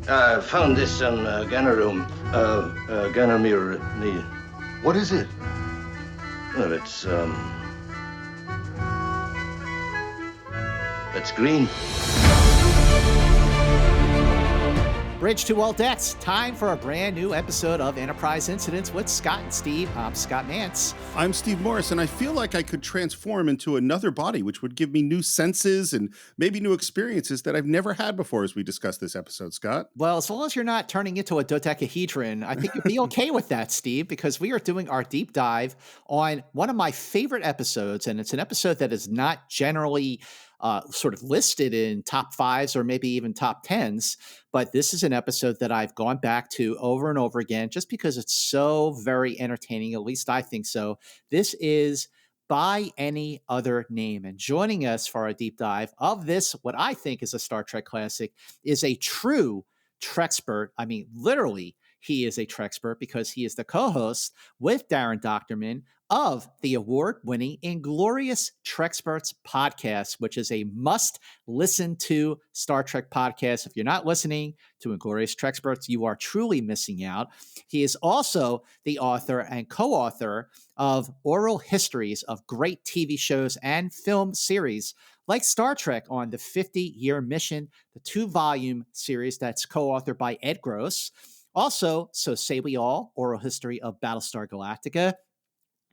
I found this in Gunner room. Gunner mirror. What is it? Well, it's green. Bridge to all decks. Time for a brand new episode of Enterprise Incidents with Scott and Steve. I'm Scott Mance. I'm Steve Morris, and I feel like I could transform into another body, which would give me new senses and maybe new experiences that I've never had before as we discuss this episode, Scott. Well, as long as you're not turning into a dodecahedron, I think you'd be okay with that, Steve, because we are doing our deep dive on one of my favorite episodes, and it's an episode that is not generally sort of listed in top fives or maybe even top tens. But this is an episode that I've gone back to over and over again just because it's so very entertaining. At least I think so. This is By Any Other Name. And joining us for our deep dive of this, what I think is a Star Trek classic, is a true Trekspert. I mean, literally, he is a Trekspert because he is the co-host with Darren Doctorman of the award-winning Inglorious Treksperts podcast, which is a must-listen to Star Trek podcast. If you're not listening to Inglorious Treksperts, you are truly missing out. He is also the author and co-author of oral histories of great TV shows and film series like Star Trek on the 50-Year Mission, the 2-volume series that's co-authored by Ed Gross. Also, So Say We All, oral history of Battlestar Galactica.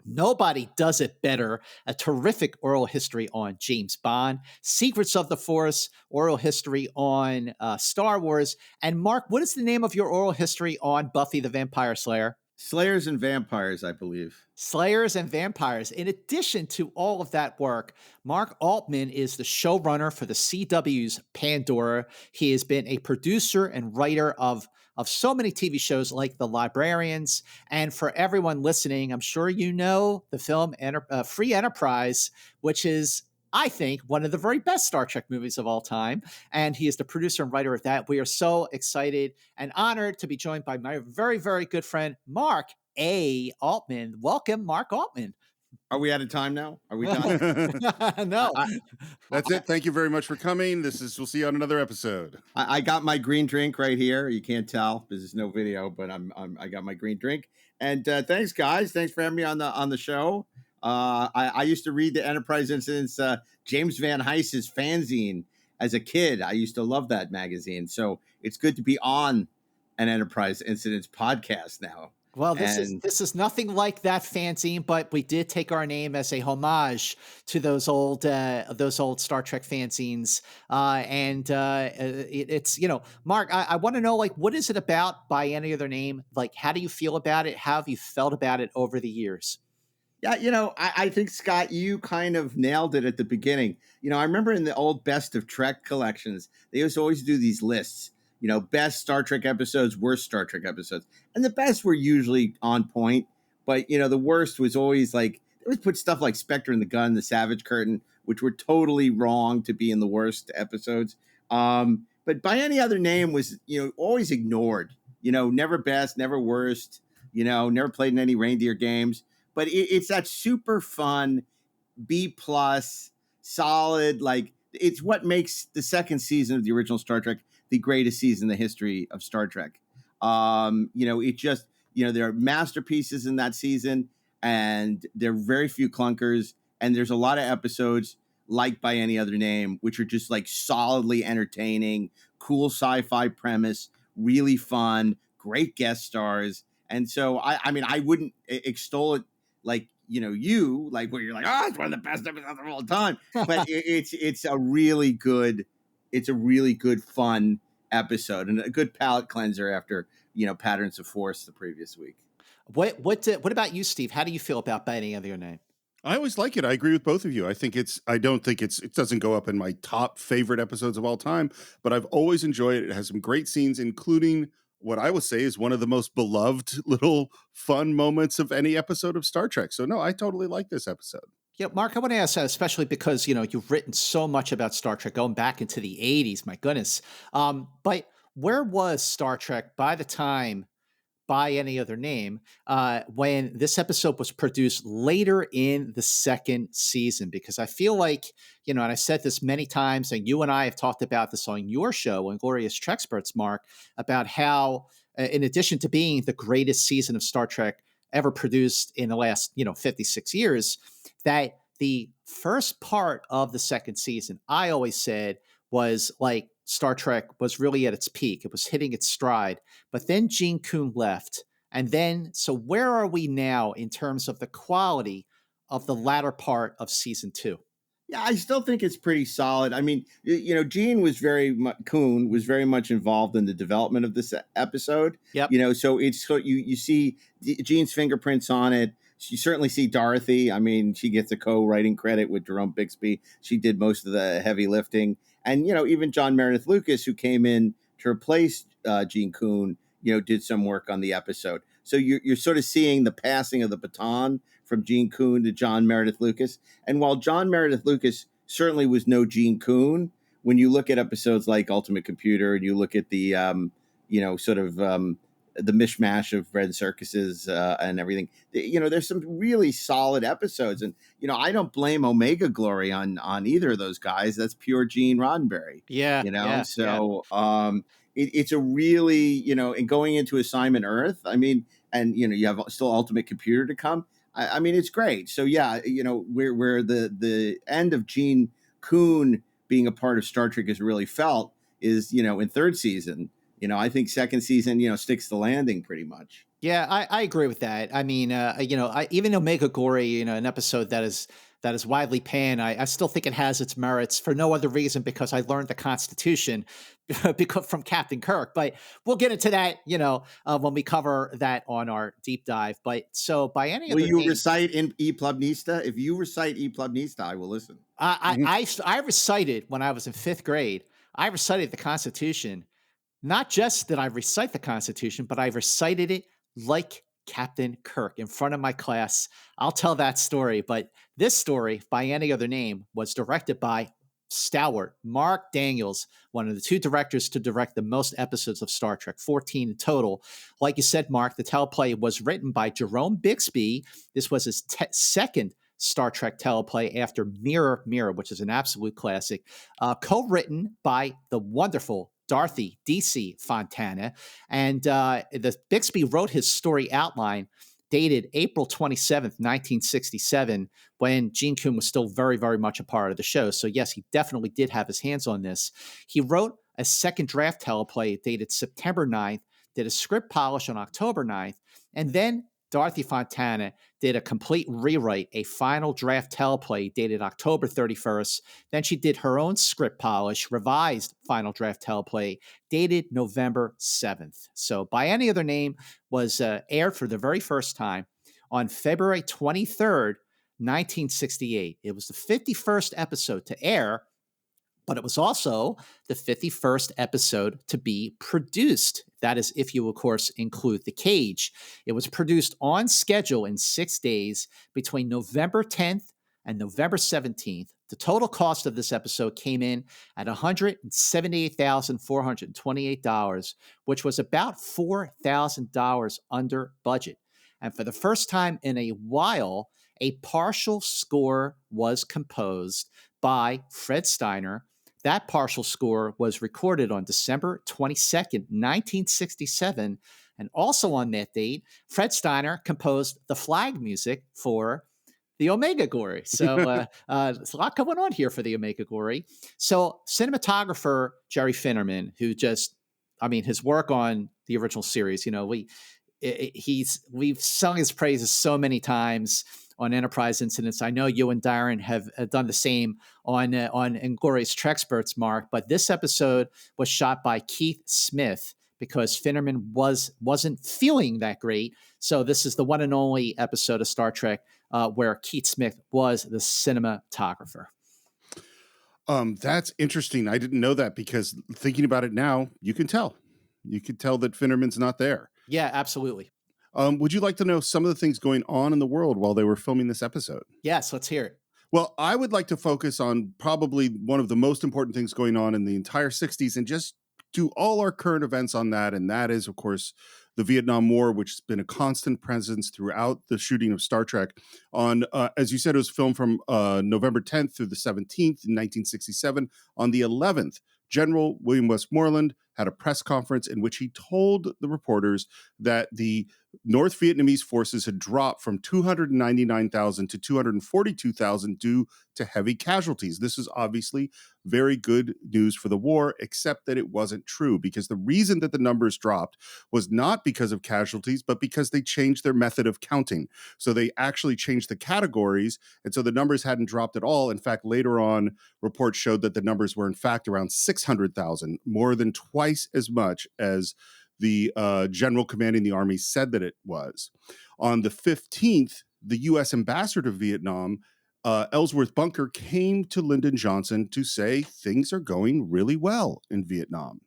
Nobody Does It Better, a terrific oral history on James Bond, Secrets of the Force, oral history on Star Wars. And Mark, what is the name of your oral history on Buffy the Vampire Slayer? Slayers and Vampires, I believe. Slayers and Vampires. In addition to all of that work, Mark Altman is the showrunner for the CW's Pandora. He has been a producer and writer of so many TV shows like The Librarians. And for everyone listening, I'm sure you know the film Free Enterprise, which is, I think, one of the very best Star Trek movies of all time. And he is the producer and writer of that. We are so excited and honored to be joined by my very, very good friend, Mark A. Altman. Welcome, Mark Altman. Are we out of time now? Are we done? No. That's it. Thank you very much for coming. We'll see you on another episode. I got my green drink right here. You can't tell because there's no video, but I got my green drink. And thanks, guys. Thanks for having me on the show. I used to read the Enterprise Incidents, James Van Heis's fanzine as a kid. I used to love that magazine. So it's good to be on an Enterprise Incidents podcast now. Well, this is nothing like that fanzine, but we did take our name as a homage to those old Star Trek fanzines. It's, Mark, I want to know, like, what is it about By Any Other Name? Like, how do you feel about it? How have you felt about it over the years? Yeah, I think, Scott, you kind of nailed it at the beginning. I remember in the old Best of Trek collections, they used to always do these lists. Best Star Trek episodes, worst Star Trek episodes. And the best were usually on point. But, the worst was always like, they always put stuff like Spectre and the Gun, The Savage Curtain, which were totally wrong to be in the worst episodes. But By Any Other Name was, always ignored. Never best, never worst, never played in any reindeer games. But it's that super fun, B+, solid, like, it's what makes the second season of the original Star Trek the greatest season in the history of Star Trek. It just, there are masterpieces in that season, and there are very few clunkers, and there's a lot of episodes like By Any Other Name, which are just like solidly entertaining, cool sci-fi premise, really fun, great guest stars. And so, I wouldn't extol it like, like where you're like, it's one of the best episodes of all time. But it's a really good fun episode and a good palate cleanser after, Patterns of Force the previous week. What about you, Steve? How do you feel about By Any Other Name? I always like it. I agree with both of you. I don't think it doesn't go up in my top favorite episodes of all time, but I've always enjoyed it. It has some great scenes, including what I would say is one of the most beloved little fun moments of any episode of Star Trek. So no, I totally like this episode. Yeah, Mark, I want to ask, especially because, you've written so much about Star Trek going back into the 80s, my goodness. But where was Star Trek by the time By Any Other Name when this episode was produced later in the second season, because I feel like, and I said this many times, and you and I have talked about this on your show, Inglorious Trexperts, Mark, about how, in addition to being the greatest season of Star Trek ever produced in the last, 56 years, that the first part of the second season, I always said, was like Star Trek was really at its peak. It was hitting its stride. But then Gene Coon left. And then, so where are we now in terms of the quality of the latter part of season 2? Yeah, I still think it's pretty solid. I mean, Gene was Coon was very much involved in the development of this episode. Yep. So you see Gene's fingerprints on it. You certainly see Dorothy. I mean, she gets a co-writing credit with Jerome Bixby. She did most of the heavy lifting. And, even John Meredith Lucas, who came in to replace Gene Coon, did some work on the episode. So you're sort of seeing the passing of the baton from Gene Coon to John Meredith Lucas. And while John Meredith Lucas certainly was no Gene Coon, when you look at episodes like Ultimate Computer and you look at the, the mishmash of Red Circuses and everything, there's some really solid episodes. And, I don't blame Omega Glory on either of those guys. That's pure Gene Roddenberry. Yeah. It's a really, and going into Assignment Earth, I mean, and, you have still Ultimate Computer to come. I mean, it's great. So, yeah, where the end of Gene Coon being a part of Star Trek is really felt is, in third season. I think second season, sticks the landing pretty much. Yeah, I agree with that. I mean, even Omega Glory, an episode that is widely panned, I still think it has its merits for no other reason because I learned the Constitution because from Captain Kirk. But we'll get into that, when we cover that on our deep dive. But so by any will you recite in E Plebnista? If you recite E Plebnista, I will listen. I recited when I was in 5th grade. I recited the Constitution. Not just did I recite the Constitution, but I recited it like Captain Kirk in front of my class. I'll tell that story, but this story, By Any Other Name, was directed by stalwart Mark Daniels, one of the 2 directors to direct the most episodes of Star Trek, 14 in total. Like you said, Mark, the teleplay was written by Jerome Bixby. This was his second Star Trek teleplay after Mirror, Mirror, which is an absolute classic, co-written by the wonderful Dorothy D.C. Fontana. And the Bixby wrote his story outline dated April 27th, 1967, when Gene Coon was still very, very much a part of the show. So yes, he definitely did have his hands on this. He wrote a second draft teleplay dated September 9th, did a script polish on October 9th, and then Dorothy Fontana did a complete rewrite, a final draft teleplay dated October 31st. Then she did her own script polish, revised final draft teleplay dated November 7th. So By Any Other Name was aired for the very first time on February 23rd, 1968. It was the 51st episode to air, but it was also the 51st episode to be produced. That is, if you, of course, include The Cage. It was produced on schedule in 6 days between November 10th and November 17th. The total cost of this episode came in at $178,428, which was about $4,000 under budget. And for the first time in a while, a partial score was composed by Fred Steiner. That partial score was recorded on December 22nd, 1967. And also on that date, Fred Steiner composed the flag music for the Omega Glory. So there's a lot going on here for the Omega Glory. So cinematographer Jerry Finnerman, who his work on the original series, we've sung his praises so many times on Enterprise Incidents. I know you and Darren have done the same on Inglorious Trexperts, Mark, but this episode was shot by Keith Smith because Finnerman wasn't feeling that great. So this is the one and only episode of Star Trek where Keith Smith was the cinematographer. That's interesting. I didn't know that because thinking about it now, you can tell. You could tell that Finnerman's not there. Yeah, absolutely. Would you like to know some of the things going on in the world while they were filming this episode? Yes, let's hear it. Well, I would like to focus on probably one of the most important things going on in the entire 60s and just do all our current events on that. And that is, of course, the Vietnam War, which has been a constant presence throughout the shooting of Star Trek. On, as you said, it was filmed from November 10th through the 17th in 1967. On the 11th, General William Westmoreland had a press conference in which he told the reporters that the North Vietnamese forces had dropped from 299,000 to 242,000 due to heavy casualties. This is obviously very good news for the war, except that it wasn't true, because the reason that the numbers dropped was not because of casualties, but because they changed their method of counting. So they actually changed the categories, and so the numbers hadn't dropped at all. In fact, later on, reports showed that the numbers were in fact around 600,000, more than twice as much as the general commanding the army said that it was. On the 15th, the U.S. ambassador to Vietnam, Ellsworth Bunker, came to Lyndon Johnson to say things are going really well in Vietnam.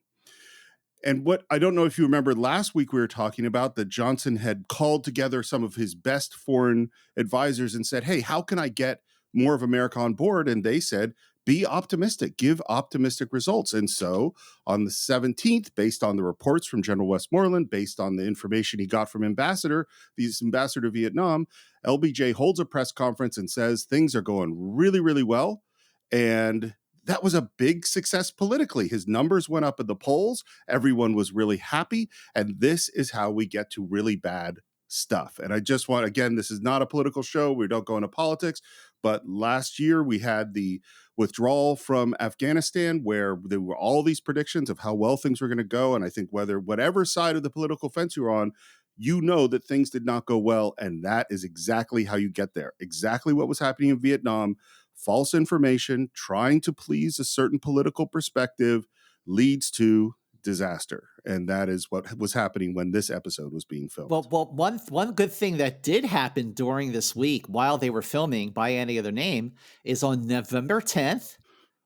And what I don't know if you remember, last week we were talking about that Johnson had called together some of his best foreign advisors and said, hey, how can I get more of America on board? And they said, be optimistic, give optimistic results. And so on the 17th, based on the reports from General Westmoreland, based on the information he got from the ambassador to Vietnam, LBJ holds a press conference and says things are going really, really well. And that was a big success politically. His numbers went up in the polls. Everyone was really happy. And this is how we get to really bad stuff. And I just want, again, this is not a political show. We don't go into politics. But last year we had the withdrawal from Afghanistan, where there were all these predictions of how well things were going to go. And I think whatever side of the political fence you're on, you know that things did not go well. And that is exactly how you get there. Exactly what was happening in Vietnam. False information, trying to please a certain political perspective, leads to disaster. And that is what was happening when this episode was being filmed. Well, one good thing that did happen during this week while they were filming By Any Other Name is on November 10th.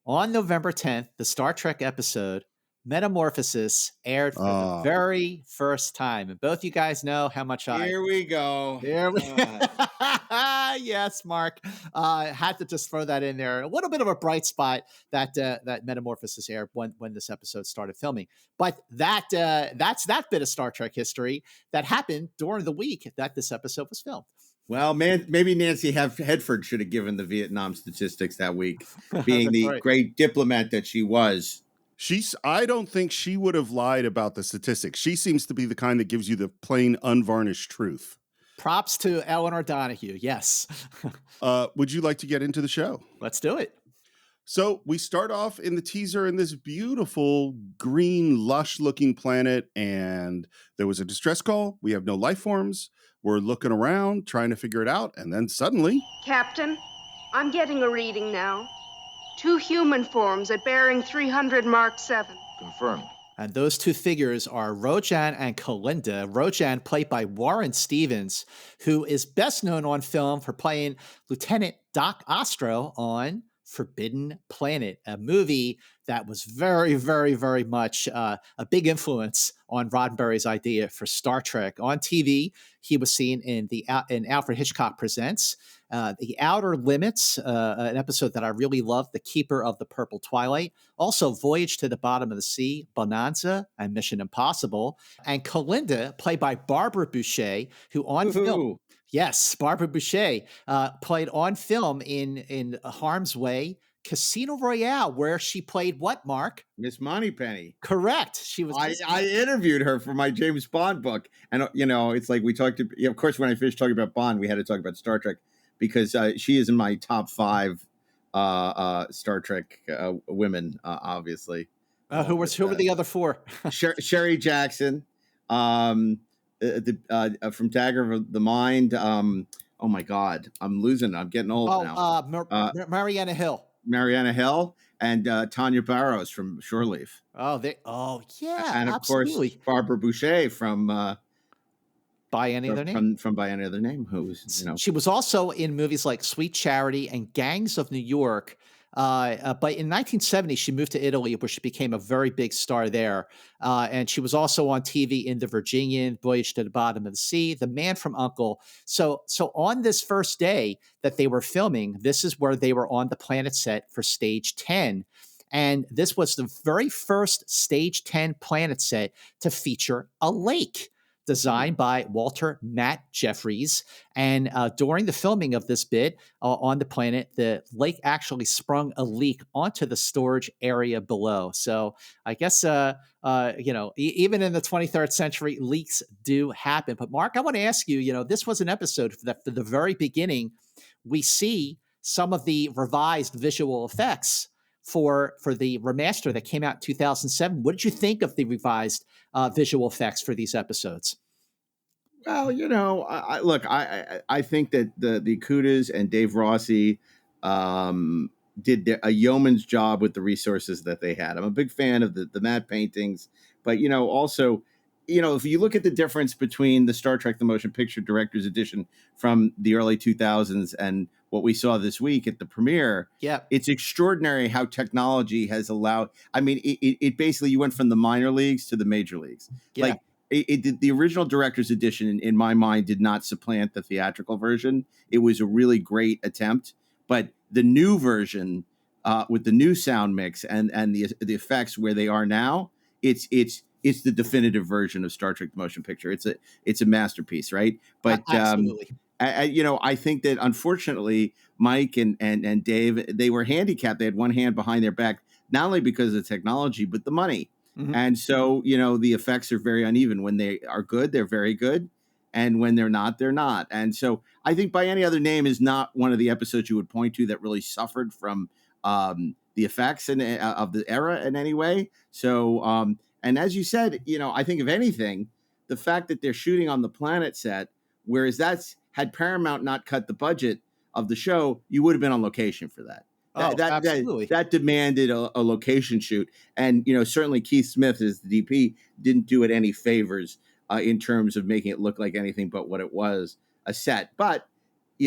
On November 10th, the Star Trek episode Metamorphosis aired for the very first time. And both you guys know how much Here we go. There we Yes, Mark. Had to just throw that in there. A little bit of a bright spot that that Metamorphosis aired when this episode started filming. But that's that bit of Star Trek history that happened during the week that this episode was filmed. Well, man, maybe Nancy Hedford should have given the Vietnam statistics that week, being the right. great diplomat that she was. I don't think she would have lied about the statistics. She seems to be the kind that gives you the plain, unvarnished truth. Props to Eleanor Donahue. Yes. Would you like to get into the show? Let's do it. So we start off in the teaser in this beautiful, green, lush-looking planet, and there was a distress call. We have no life forms. We're looking around, trying to figure it out, and then suddenly... Captain, I'm getting a reading now. 2 human forms at bearing 300 Mark 7. Confirmed. And those two figures are Rojan and Kalinda. Rojan, played by Warren Stevens, who is best known on film for playing Lieutenant Doc Ostro on Forbidden Planet, a movie that was very, very, very much a big influence on Roddenberry's idea for Star Trek. On TV, he was seen in Alfred Hitchcock Presents, The Outer Limits, an episode that I really loved, The Keeper of the Purple Twilight. Also, Voyage to the Bottom of the Sea, Bonanza, and Mission Impossible. And Kalinda, played by Barbara Boucher, who on film... Yes, Barbara Boucher played on film in Harm's Way, Casino Royale, where she played what, Mark? Miss Moneypenny. Correct. She was. I interviewed her for my James Bond book, and it's like we talked to. Of course, when I finished talking about Bond, we had to talk about Star Trek because she is in my top 5 Star Trek women, obviously. Who were the other 4? Sherry Jackson. From Dagger of the Mind. Oh my God, I'm losing it. I'm getting old now. Mariana Hill. Mariana Hill and Tanya Barrows from Shore Leave. Oh yeah, and of absolutely. course Barbara Boucher from By Any Other Name. From By Any Other Name, who's She was also in movies like Sweet Charity and Gangs of New York. But in 1970, she moved to Italy, where she became a very big star there. And she was also on TV in The Virginian, Voyage to the Bottom of the Sea, The Man from U.N.C.L.E. So on this first day that they were filming, this is where they were on the planet set for Stage 10. And this was the very first Stage 10 planet set to feature a lake designed by Walter Matt Jeffries. And during the filming of this bit on the planet, the lake actually sprung a leak onto the storage area below. So I guess, even in the 23rd century, leaks do happen. But Mark, I want to ask you, this was an episode that from the very beginning, we see some of the revised visual effects for the remaster that came out in 2007. What did you think of the revised visual effects for these episodes? Well, I think that the Kudas and Dave Rossi did a yeoman's job with the resources that they had. I'm a big fan of the matte paintings, but also, if you look at the difference between the Star Trek: The Motion Picture Director's Edition from the early 2000s and what we saw this week at the premiere, it's extraordinary how technology has allowed. I mean, it basically, you went from the minor leagues to the major leagues. Yeah. Like, the original director's edition, in my mind, did not supplant the theatrical version. It was a really great attempt, but the new version, with the new sound mix and the effects where they are now, it's the definitive version of Star Trek: The Motion Picture. It's a masterpiece, right? But absolutely. I think that unfortunately Mike and Dave, they were handicapped. They had one hand behind their back, not only because of the technology but the money. Mm-hmm. And so, the effects are very uneven. When they are good, they're very good. And when they're not, they're not. And so I think By Any Other Name is not one of the episodes you would point to that really suffered from the effects of the era in any way. So, and as you said, I think if anything, the fact that they're shooting on the planet set, whereas had Paramount not cut the budget of the show, you would have been on location for that. Absolutely. That demanded a location shoot. And, certainly Keith Smith as the DP didn't do it any favors in terms of making it look like anything but what it was, a set. But,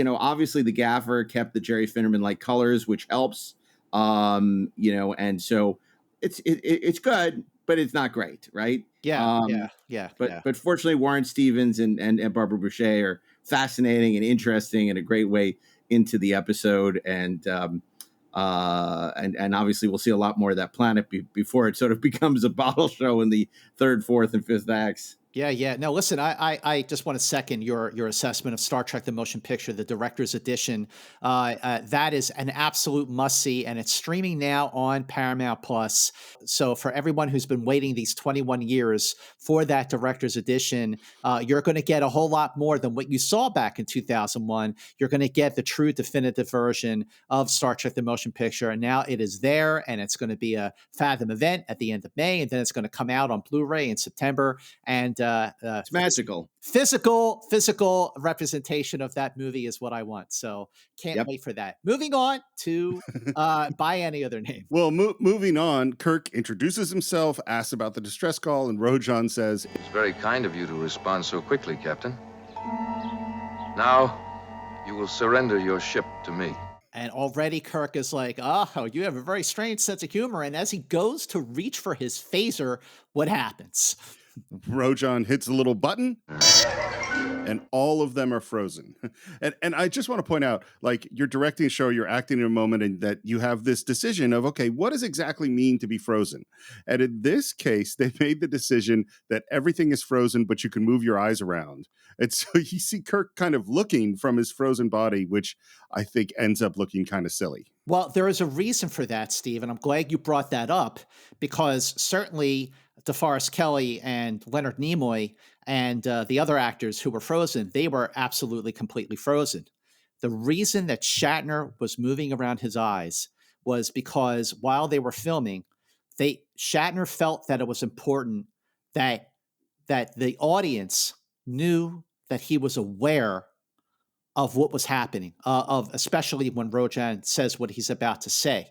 obviously the gaffer kept the Jerry Finnerman-like colors, which helps. And so it's good, but it's not great, right? Yeah. But fortunately, Warren Stevens and Barbara Boucher are fascinating and interesting and a great way into the episode. And obviously we'll see a lot more of that planet before it sort of becomes a bottle show in the third, fourth, and fifth acts. Yeah. No, listen, I just want to second your assessment of Star Trek: The Motion Picture, the director's edition. That is an absolute must-see, and it's streaming now on Paramount Plus. So for everyone who's been waiting these 21 years for that director's edition, you're going to get a whole lot more than what you saw back in 2001. You're going to get the true definitive version of Star Trek: The Motion Picture, and now it is there, and it's going to be a Fathom event at the end of May, and then it's going to come out on Blu-ray in September. And it's magical. Physical representation of that movie is what I want. So can't wait for that. Moving on to By Any Other Name. Well, moving on, Kirk introduces himself, asks about the distress call, and Rojan says, "It's very kind of you to respond so quickly, Captain. Now, you will surrender your ship to me." And already Kirk is like, "Oh, you have a very strange sense of humor." And as he goes to reach for his phaser, what happens? Rojan hits a little button and all of them are frozen. And I just want to point out, like, you're directing a show, you're acting in a moment, and that you have this decision of, okay, what does exactly mean to be frozen? And in this case, they made the decision that everything is frozen, but you can move your eyes around. And so you see Kirk kind of looking from his frozen body, which I think ends up looking kind of silly. Well, there is a reason for that, Steve, and I'm glad you brought that up, because certainly DeForest Kelley and Leonard Nimoy and the other actors who were frozen, they were absolutely completely frozen. The reason that Shatner was moving around his eyes was because while they were filming, Shatner felt that it was important that the audience knew that he was aware of what was happening, especially when Rojan says what he's about to say.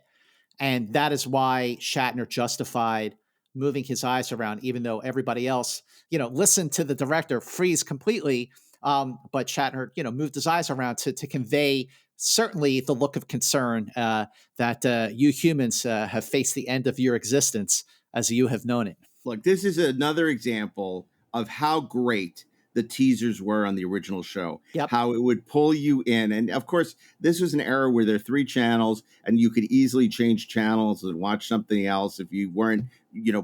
And that is why Shatner justified moving his eyes around, even though everybody else, listened to the director freeze completely. But Shatner, moved his eyes around to convey certainly the look of concern that you humans have faced the end of your existence as you have known it. Look, this is another example of how great the teasers were on the original show. Yep. How it would pull you in. And of course, this was an era where there are 3 channels and you could easily change channels and watch something else if you weren't,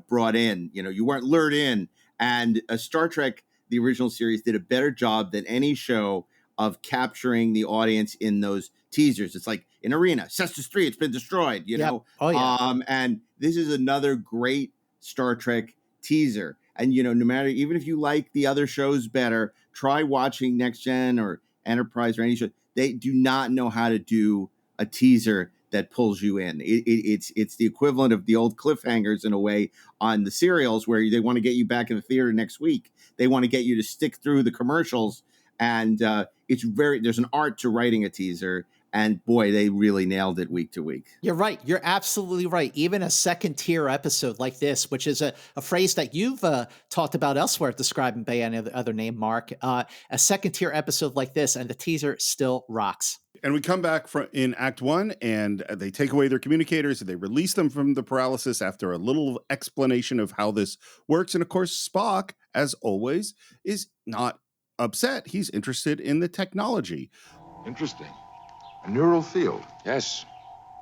brought in, you weren't lured in. And Star Trek, the original series, did a better job than any show of capturing the audience in those teasers. It's like an arena, Cestus 3, it's been destroyed, know. Oh, yeah. And this is another great Star Trek teaser. And, no matter, even if you like the other shows better, try watching Next Gen or Enterprise or any show. They do not know how to do a teaser that pulls you in. It's the equivalent of the old cliffhangers in a way on the serials where they want to get you back in the theater next week. They want to get you to stick through the commercials. And there's an art to writing a teaser. And boy, they really nailed it week to week. You're right. You're absolutely right. Even a second tier episode like this, which is a phrase that you've talked about elsewhere, describing by any other name, Mark, a second tier episode like this, and the teaser still rocks. And we come back in Act 1, and they take away their communicators, and they release them from the paralysis after a little explanation of how this works. And of course, Spock, as always, is not upset. He's interested in the technology. Interesting. A neural field. Yes.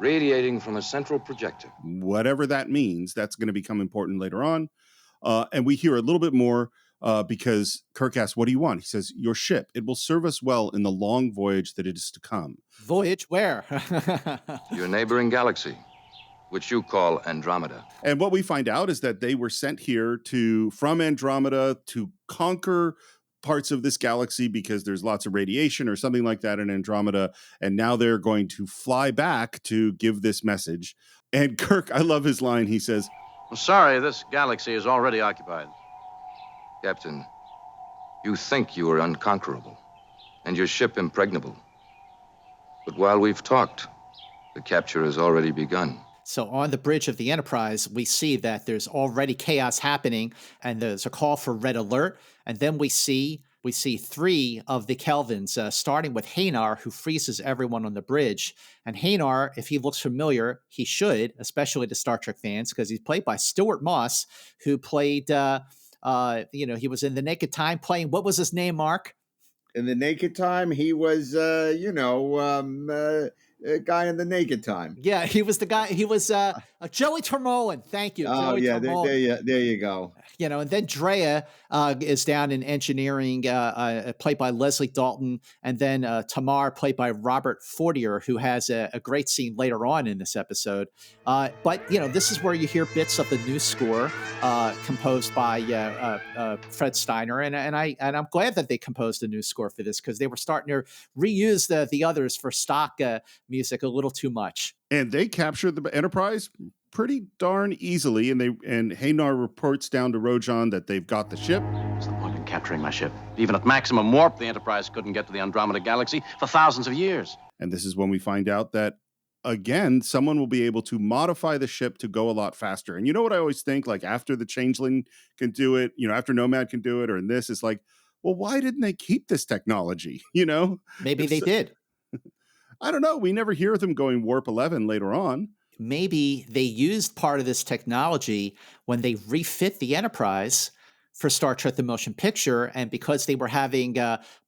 Radiating from a central projector. Whatever that means, that's going to become important later on. And we hear a little bit more because Kirk asks, what do you want? He says, your ship. It will serve us well in the long voyage that it is to come. Voyage where? Your neighboring galaxy, which you call Andromeda. And what we find out is that they were sent here from Andromeda to conquer parts of this galaxy because there's lots of radiation or something like that in Andromeda. And now they're going to fly back to give this message. And Kirk, I love his line. He says, I'm sorry, this galaxy is already occupied. Captain, you think you are unconquerable and your ship impregnable. But while we've talked, the capture has already begun. So on the bridge of the Enterprise, we see that there's already chaos happening, and there's a call for red alert. And then we see 3 of the Kelvins, starting with Hanar, who freezes everyone on the bridge. And Hanar, if he looks familiar, he should, especially to Star Trek fans, because he's played by Stuart Moss, who played, he was in The Naked Time playing, what was his name, Mark? In The Naked Time, he was, a guy in The Naked Time. Yeah, he was the guy. He was Joey Termolen. Thank you. Oh, Joey yeah, Termolen. there you go. And then Drea is down in engineering, played by Leslie Dalton, and then Tamar, played by Robert Fortier, who has a great scene later on in this episode. But this is where you hear bits of the new score composed by Fred Steiner, and I'm glad that they composed a new score for this, because they were starting to reuse the others for stock music a little too much. And they captured the Enterprise pretty darn easily, and Hanar reports down to Rojan that they've got the ship. What's the point in capturing my ship? Even at maximum warp, the Enterprise couldn't get to the Andromeda Galaxy for thousands of years. And this is when we find out that, again, someone will be able to modify the ship to go a lot faster. And you know what I always think, like after the Changeling can do it, after Nomad can do it, or in this, it's like, well, why didn't they keep this technology? Maybe they did. I don't know. We never hear them going warp 11 later on. Maybe they used part of this technology when they refit the Enterprise for Star Trek the Motion Picture, and because they were having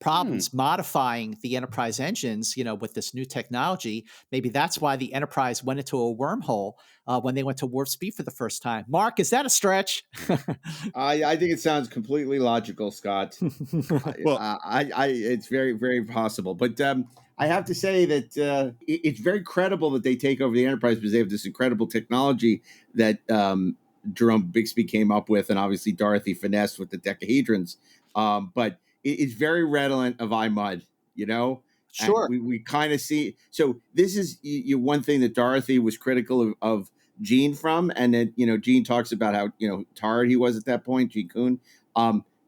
problems modifying the Enterprise engines, with this new technology, maybe that's why the Enterprise went into a wormhole when they went to warp speed for the first time. Mark, is that a stretch? I think it sounds completely logical, Scott. Well, it's very, very possible, but I have to say that it's very credible that they take over the Enterprise because they have this incredible technology that Jerome Bixby came up with, and obviously Dorothy finessed with the decahedrons. But it's very redolent of iMud, Sure. And we kind of see. So this is one thing that Dorothy was critical of Gene from, and then Gene talks about how tired he was at that point, Gene Kuhn.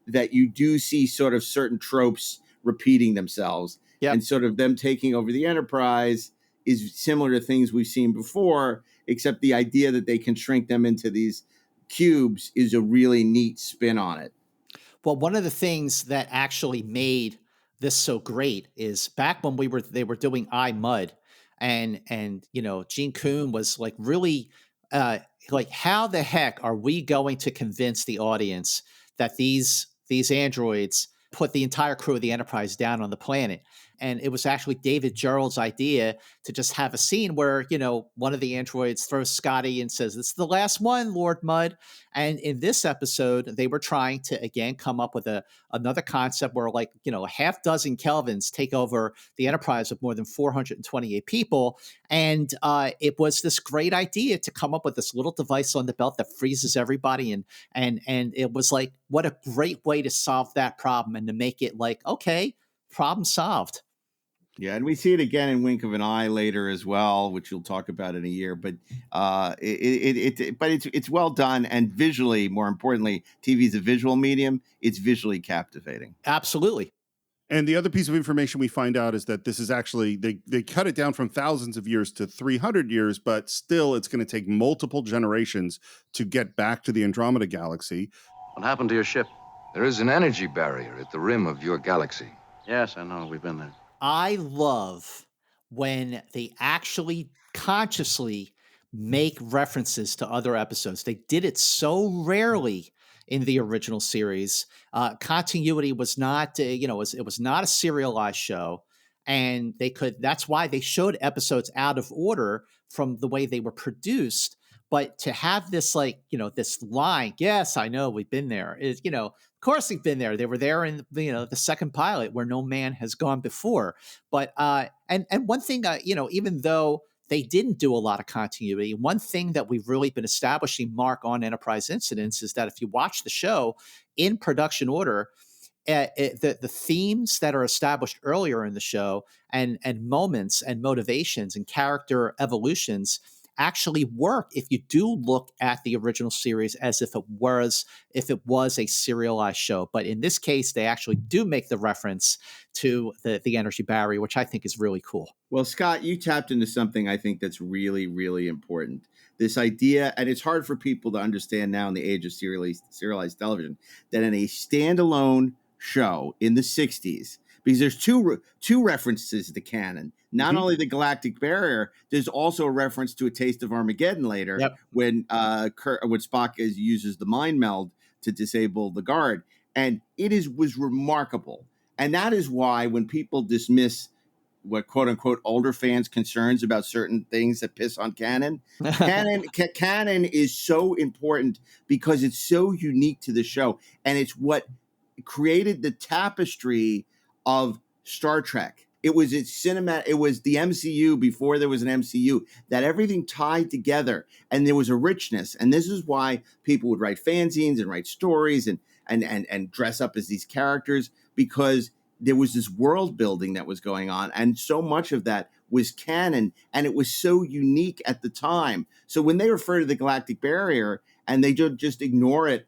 That you do see sort of certain tropes repeating themselves. Yep. And sort of them taking over the Enterprise is similar to things we've seen before, except the idea that they can shrink them into these cubes is a really neat spin on it. Well, one of the things that actually made this so great is back when they were doing iMud, and Gene Kuhn was like really like, how the heck are we going to convince the audience that these androids put the entire crew of the Enterprise down on the planet. And it was actually David Gerald's idea to just have a scene where, one of the androids throws Scotty and says, "This is the last one, Lord Mudd." And in this episode, they were trying to, again, come up with another concept where, a half dozen Kelvins take over the Enterprise with more than 428 people. And it was this great idea to come up with this little device on the belt that freezes everybody. And it was like, what a great way to solve that problem and to make it like, okay, problem solved. Yeah, and we see it again in Wink of an Eye later as well, which you'll talk about in a year. But it's well done, and visually, more importantly, TV is a visual medium. It's visually captivating. Absolutely. And the other piece of information we find out is that this is actually, they cut it down from thousands of years to 300 years, but still it's going to take multiple generations to get back to the Andromeda Galaxy. What happened to your ship? There is an energy barrier at the rim of your galaxy. Yes, I know. We've been there. I love when they actually consciously make references to other episodes. They did it so rarely in the original series. Continuity was not, it was not a serialized show. And that's why they showed episodes out of order from the way they were produced. But to have this, this line, "Yes, I know, we've been there," is, of course they've been there. They were there in, the second pilot where no man has gone before. But, and one thing, even though they didn't do a lot of continuity, one thing that we've really been establishing, Mark, on Enterprise Incidents is that if you watch the show in production order, the themes that are established earlier in the show and moments and motivations and character evolutions actually work if you do look at the original series as if it was a serialized show. But in this case, they actually do make the reference to the energy barrier, which I think is really cool. Well, Scott, you tapped into something I think that's really, really important. This idea, and it's hard for people to understand now in the age of serialized television, that in a standalone show in the 60s, because there's two references to canon. Not only the galactic barrier, there's also a reference to A Taste of Armageddon later, when Spock uses the mind meld to disable the guard, and was remarkable. And that is why when people dismiss what quote unquote older fans' concerns about certain things that piss on canon, canon is so important because it's so unique to the show, and it's what created the tapestry of Star Trek. It was its cinema. It was the MCU before there was an MCU, that everything tied together, and there was a richness. And this is why people would write fanzines and write stories and dress up as these characters, because there was this world building that was going on, and so much of that was canon, and it was so unique at the time. So when they refer to the galactic barrier and they just ignore it,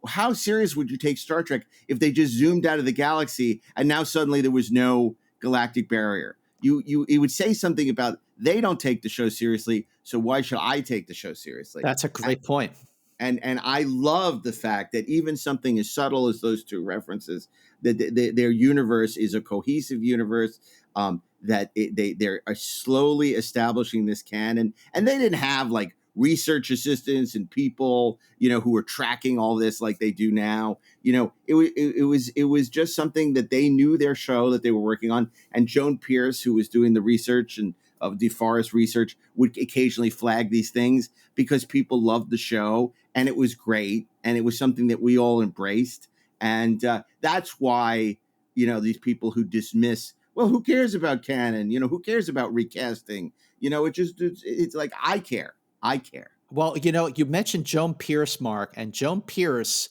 how serious would you take Star Trek if they just zoomed out of the galaxy and now suddenly there was no galactic barrier? It would say something about, they don't take the show seriously, so why should I take the show seriously? That's a great point. And I love the fact that even something as subtle as those two references, that their universe is a cohesive universe, that they're slowly establishing this canon, and they didn't have like research assistants and people, who were tracking all this like they do now. It was just something that they knew their show that they were working on. And Joan Pierce, who was doing the research and of DeForest research, would occasionally flag these things because people loved the show and it was great. And it was something that we all embraced. And that's why, these people who dismiss, well, who cares about canon? Who cares about recasting? It's like, I care. Well, you mentioned Joan Pierce, Mark, and Joan Pierce,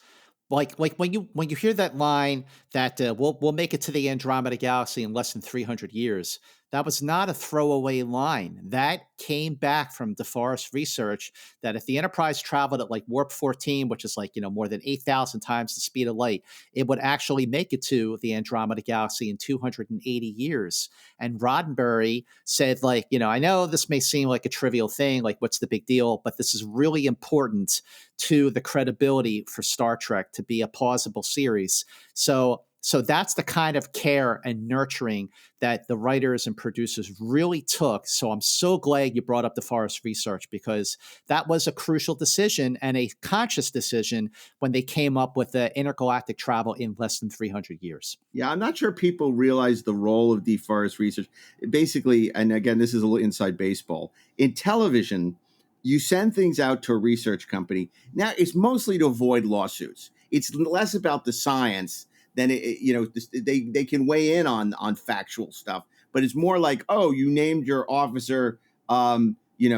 like when you hear that line that we'll make it to the Andromeda Galaxy in less than 300 years, that was not a throwaway line. That came back from DeForest research, that if the Enterprise traveled at like warp 14, which is like, more than 8,000 times the speed of light, it would actually make it to the Andromeda Galaxy in 280 years. And Roddenberry said, like, I know this may seem like a trivial thing, like what's the big deal, but this is really important to the credibility for Star Trek to be a plausible series. So So that's the kind of care and nurturing that the writers and producers really took. So I'm so glad you brought up the forest research, because that was a crucial decision and a conscious decision when they came up with the intergalactic travel in less than 300 years. Yeah, I'm not sure people realize the role of deep forest research. Basically, and again, this is a little inside baseball. In television, you send things out to a research company. Now, it's mostly to avoid lawsuits. It's less about the science than they can weigh in on factual stuff, but it's more like, oh, you named your officer,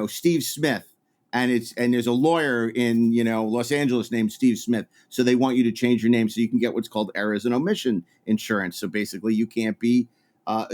Steve Smith, and there's a lawyer in Los Angeles named Steve Smith, so they want you to change your name so you can get what's called errors and omission insurance. So basically, you can't be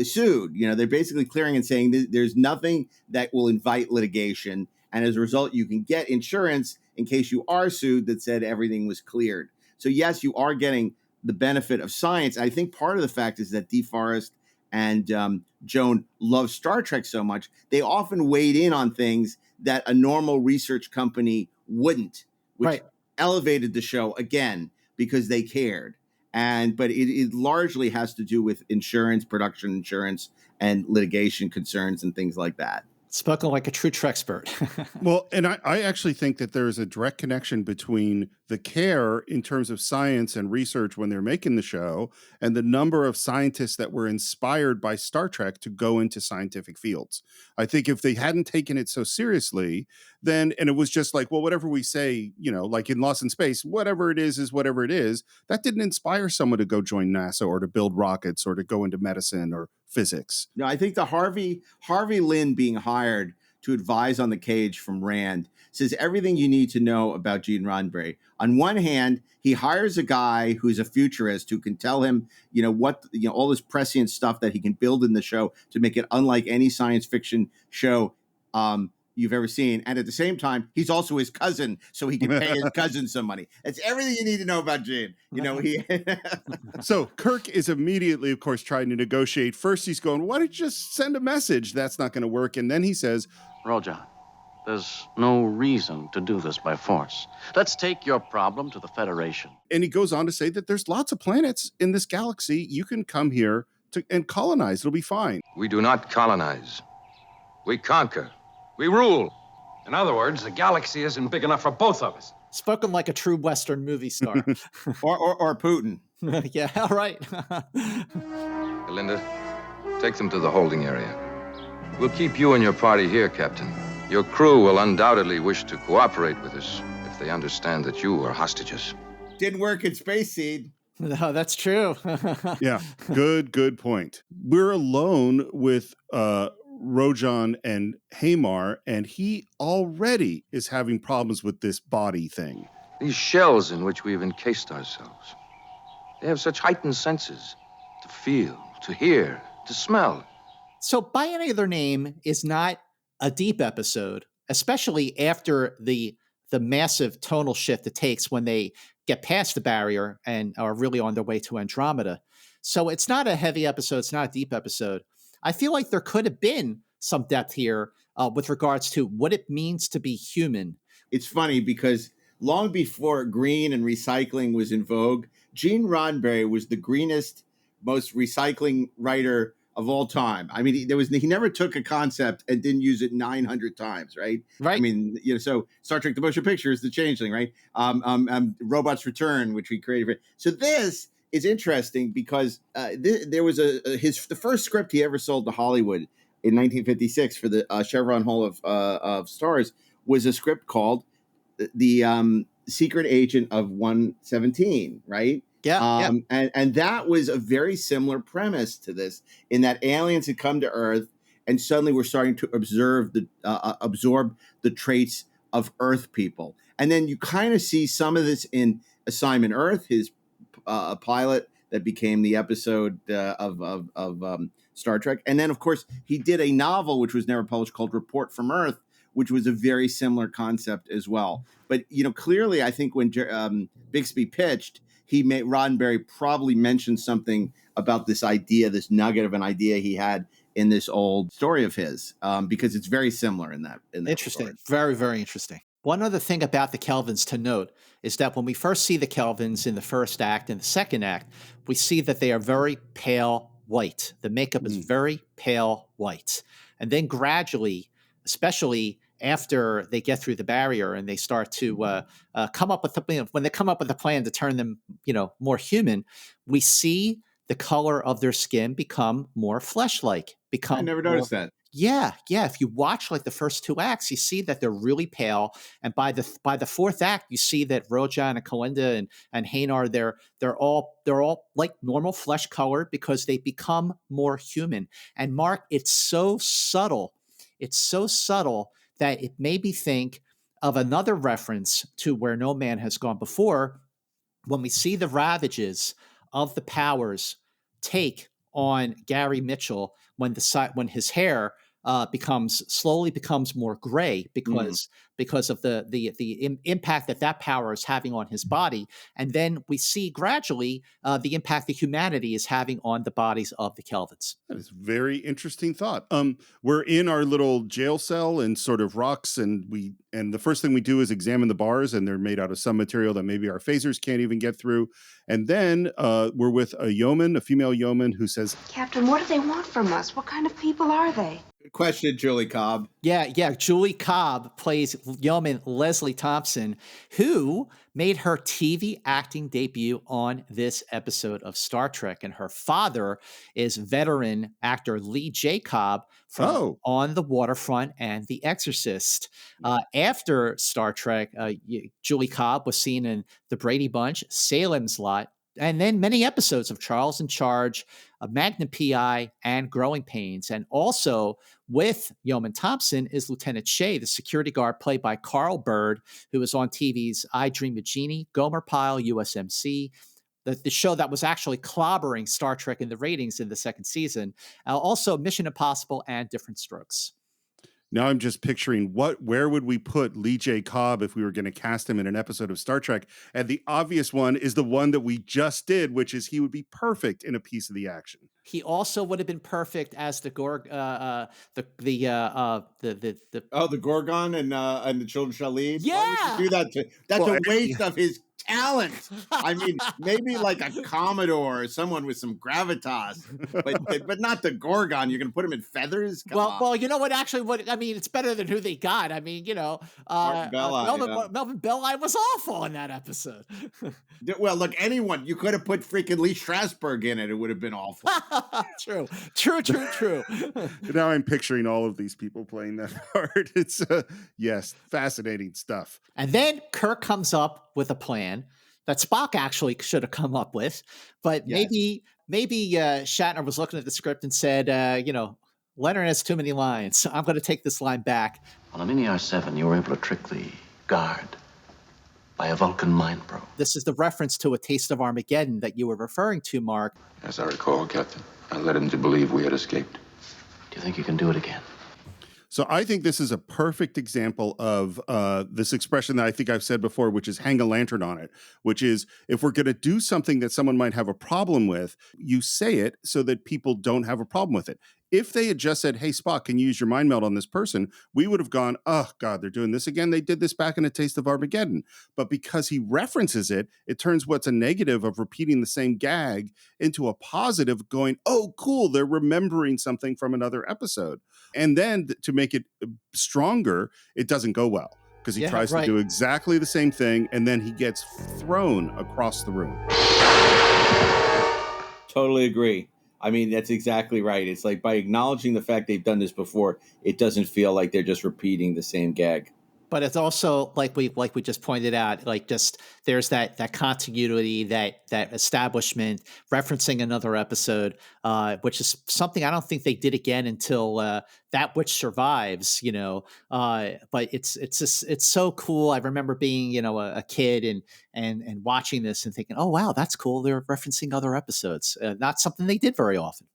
sued. They're basically clearing and saying that there's nothing that will invite litigation, and as a result, you can get insurance in case you are sued that said everything was cleared. So yes, you are getting the benefit of science. I think part of the fact is that DeForest and Joan love Star Trek so much, they often weighed in on things that a normal research company wouldn't, which elevated the show again because they cared. But it largely has to do with insurance, production insurance, and litigation concerns and things like that. Spoken like a true Trekspert. Well, and I actually think that there is a direct connection between the care in terms of science and research when they're making the show and the number of scientists that were inspired by Star Trek to go into scientific fields. I think if they hadn't taken it so seriously, then, and it was just like, well, whatever we say, like in Lost in Space, whatever it is whatever it is, that didn't inspire someone to go join NASA or to build rockets or to go into medicine or physics. No, I think the Harvey Lynn being hired to advise on the cage from Rand says everything you need to know about Gene Roddenberry. On one hand, he hires a guy who's a futurist who can tell him, all this prescient stuff that he can build in the show to make it unlike any science fiction show you've ever seen. And at the same time, he's also his cousin, so he can pay his cousin some money. That's everything you need to know about Gene. So Kirk is immediately, of course, trying to negotiate. First, he's going, why don't you just send a message? That's not going to work. And then he says, Rojan, there's no reason to do this by force. Let's take your problem to the Federation. And he goes on to say that there's lots of planets in this galaxy. You can come here and colonize. It'll be fine. We do not colonize. We conquer. We rule. In other words, the galaxy isn't big enough for both of us. Spoken like a true Western movie star. or Putin. Yeah, all right. Belinda, take them to the holding area. We'll keep you and your party here, Captain. Your crew will undoubtedly wish to cooperate with us if they understand that you are hostages. Didn't work in Space Seed. No, that's true. Yeah, good point. We're alone with Rojan and Hamar, and he already is having problems with this body thing. These shells in which we've encased ourselves, they have such heightened senses to feel, to hear, to smell. So By Any Other Name is not a deep episode, especially after the massive tonal shift it takes when they get past the barrier and are really on their way to Andromeda. So it's not a heavy episode. It's not a deep episode. I feel like there could have been some depth here with regards to what it means to be human. It's funny because long before green and recycling was in vogue, Gene Roddenberry was the greenest, most recycling writer of all time. I mean, he never took a concept and didn't use it 900 times, right? Right. I mean, so Star Trek: The Motion Picture is the Changeling, right? Robots Return, which we created. So this is interesting because there was the first script he ever sold to Hollywood in 1956 for the Chevron Hall of Stars was a script called The Secret Agent of 117, right? Yeah, And that was a very similar premise to this, in that aliens had come to Earth and suddenly were starting to absorb the traits of Earth people. And then you kind of see some of this in Assignment Earth, his pilot that became the episode of Star Trek. And then, of course, he did a novel which was never published called Report from Earth, which was a very similar concept as well. But, clearly, I think when Bixby pitched, Roddenberry probably mentioned something about this idea, this nugget of an idea he had in this old story of his, because it's very similar in that. Interesting. regard. Very, very interesting. One other thing about the Kelvins to note is that when we first see the Kelvins in the first act and the second act, we see that they are very pale white. The makeup is very pale white. And then gradually, especially after they get through the barrier and they start to come up with when they come up with a plan to turn them, more human, we see the color of their skin become more flesh-like, I become never more. noticed that. Yeah, yeah. If you watch like the first two acts, you see that they're really pale, and by the fourth act, you see that Rojan and Kalinda and Hanar, they're all like normal flesh color because they become more human. And Mark, it's so subtle. It's so subtle that it made me think of another reference to Where No Man Has Gone Before, when we see the ravages of the powers take on Gary Mitchell when his hair slowly becomes more gray because of the impact that power is having on his body, and then we see gradually the impact that humanity is having on the bodies of the Kelvins. That is a very interesting thought. We're in our little jail cell and sort of rocks, and the first thing we do is examine the bars, and they're made out of some material that maybe our phasers can't even get through. And then we're with a female yeoman, who says, Captain, what do they want from us? What kind of people are they? Good question, Julie Cobb. Yeah. Julie Cobb plays yeoman Leslie Thompson, who made her TV acting debut on this episode of Star Trek. And her father is veteran actor Lee J. Cobb from On the Waterfront and The Exorcist. After Star Trek, Julie Cobb was seen in The Brady Bunch, Salem's Lot, and then many episodes of Charles in Charge, Magnum PI, and Growing Pains. And also with Yeoman Thompson is Lieutenant Shea, the security guard played by Carl Bird, who was on TV's I Dream of Jeannie, Gomer Pyle, USMC, the show that was actually clobbering Star Trek in the ratings in the second season. Also Mission Impossible and Different Strokes. now I'm just picturing where would we put Lee J. Cobb if we were going to cast him in an episode of Star Trek? And the obvious one is the one that we just did, which is he would be perfect in a piece of the action. He also would have been perfect as the Gorgon and the Children Shall Lead. Yeah, why would you do that? That's a waste of his talent. I mean, maybe like a Commodore or someone with some gravitas, but not the Gorgon. You're going to put him in feathers? Well, you know what? Actually, it's better than who they got. I mean, Melvin Belli was awful in that episode. Well, look, anyone, you could have put freaking Lee Strasberg in it. It would have been awful. True. Now I'm picturing all of these people playing that part. It's, yes, fascinating stuff. And then Kirk comes up with a plan that Spock actually should have come up with, but maybe Shatner was looking at the script and said, Leonard has too many lines. I'm going to take this line back. On a Mini R7, you were able to trick the guard by a Vulcan mind probe. This is the reference to A Taste of Armageddon that you were referring to, Mark. As I recall, Captain, I led him to believe we had escaped. Do you think you can do it again? So I think this is a perfect example of this expression that I think I've said before, which is hang a lantern on it, which is if we're going to do something that someone might have a problem with, you say it so that people don't have a problem with it. If they had just said, hey, Spock, can you use your mind meld on this person? We would have gone, oh, God, they're doing this again. They did this back in A Taste of Armageddon. But because he references it, it turns what's a negative of repeating the same gag into a positive going, oh, cool, they're remembering something from another episode. And then to make it stronger, it doesn't go well because he tries to do exactly the same thing, and then he gets thrown across the room. Totally agree. I mean, that's exactly right. It's like by acknowledging the fact they've done this before, it doesn't feel like they're just repeating the same gag. But it's also like we just pointed out, like just there's that continuity, that establishment referencing another episode, which is something I don't think they did again until That Which Survives. But it's so cool. I remember being a kid and watching this and thinking, oh wow, that's cool. They're referencing other episodes. Not something they did very often.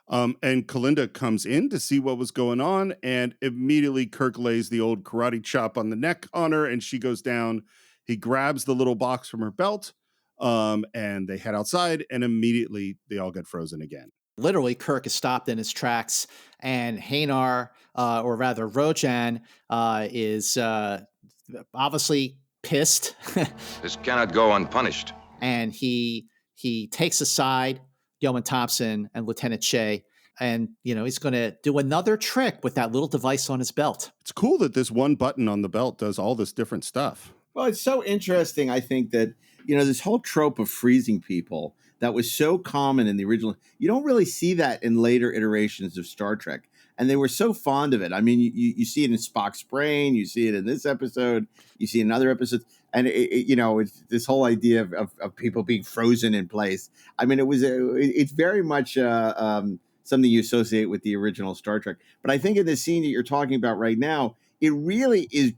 And Kalinda comes in to see what was going on, and immediately Kirk lays the old karate chop on the neck on her, and she goes down. He grabs the little box from her belt, and they head outside, and immediately they all get frozen again. Literally, Kirk is stopped in his tracks, and Hanar, or rather Rojan, is obviously pissed. This cannot go unpunished. And he takes aside Yeoman Thompson and Lieutenant Shea, and he's going to do another trick with that little device on his belt. It's cool that this one button on the belt does all this different stuff. Well, it's so interesting, I think, that, this whole trope of freezing people that was so common in the original, you don't really see that in later iterations of Star Trek. And they were so fond of it. I mean, you see it in Spock's brain, you see it in this episode, you see it in other episodes. And, it's this whole idea of people being frozen in place. I mean, it's very much something you associate with the original Star Trek. But I think in the scene that you're talking about right now, it really is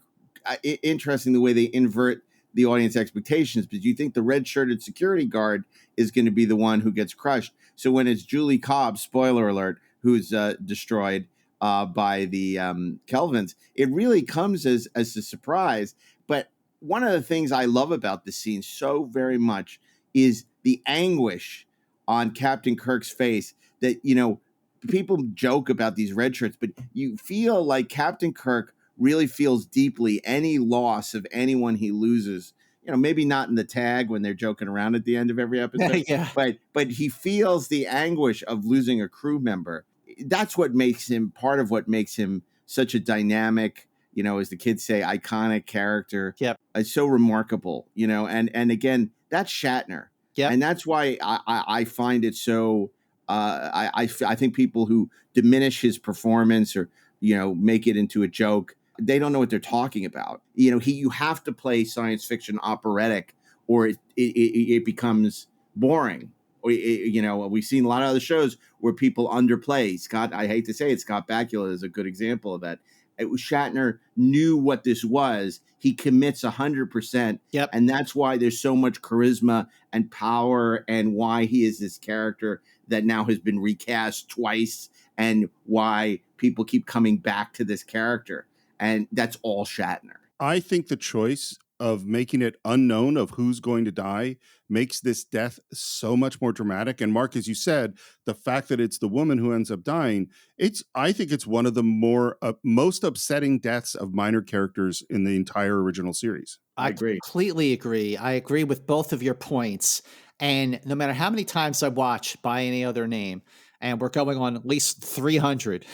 interesting the way they invert the audience expectations, because you think the red-shirted security guard is going to be the one who gets crushed. So when it's Julie Cobb, spoiler alert, who's destroyed by the Kelvans, it really comes as a surprise. But one of the things I love about this scene so very much is the anguish on Captain Kirk's face. That, people joke about these red shirts, but you feel like Captain Kirk really feels deeply any loss of anyone he loses. Maybe not in the tag when they're joking around at the end of every episode, Yeah. but he feels the anguish of losing a crew member. That's what makes him part of what makes him such a dynamic, as the kids say, iconic character. Yep. It's so remarkable, and again, that's Shatner. Yep. And that's why I find it so, I think people who diminish his performance or, make it into a joke, they don't know what they're talking about. You have to play science fiction operatic or it becomes boring. We've seen a lot of other shows where people underplay. Scott, I hate to say it, Scott Bakula is a good example of that. Shatner knew what this was. He commits 100%. Yep. And that's why there's so much charisma and power, and why he is this character that now has been recast twice, and why people keep coming back to this character. And that's all Shatner. I think the choice of making it unknown of who's going to die makes this death so much more dramatic. And Mark, as you said, the fact that it's the woman who ends up dying, I think it's one of the most upsetting deaths of minor characters in the entire original series. I agree. Completely agree. I agree with both of your points. And no matter how many times I watch By Any Other Name, and we're going on at least 300,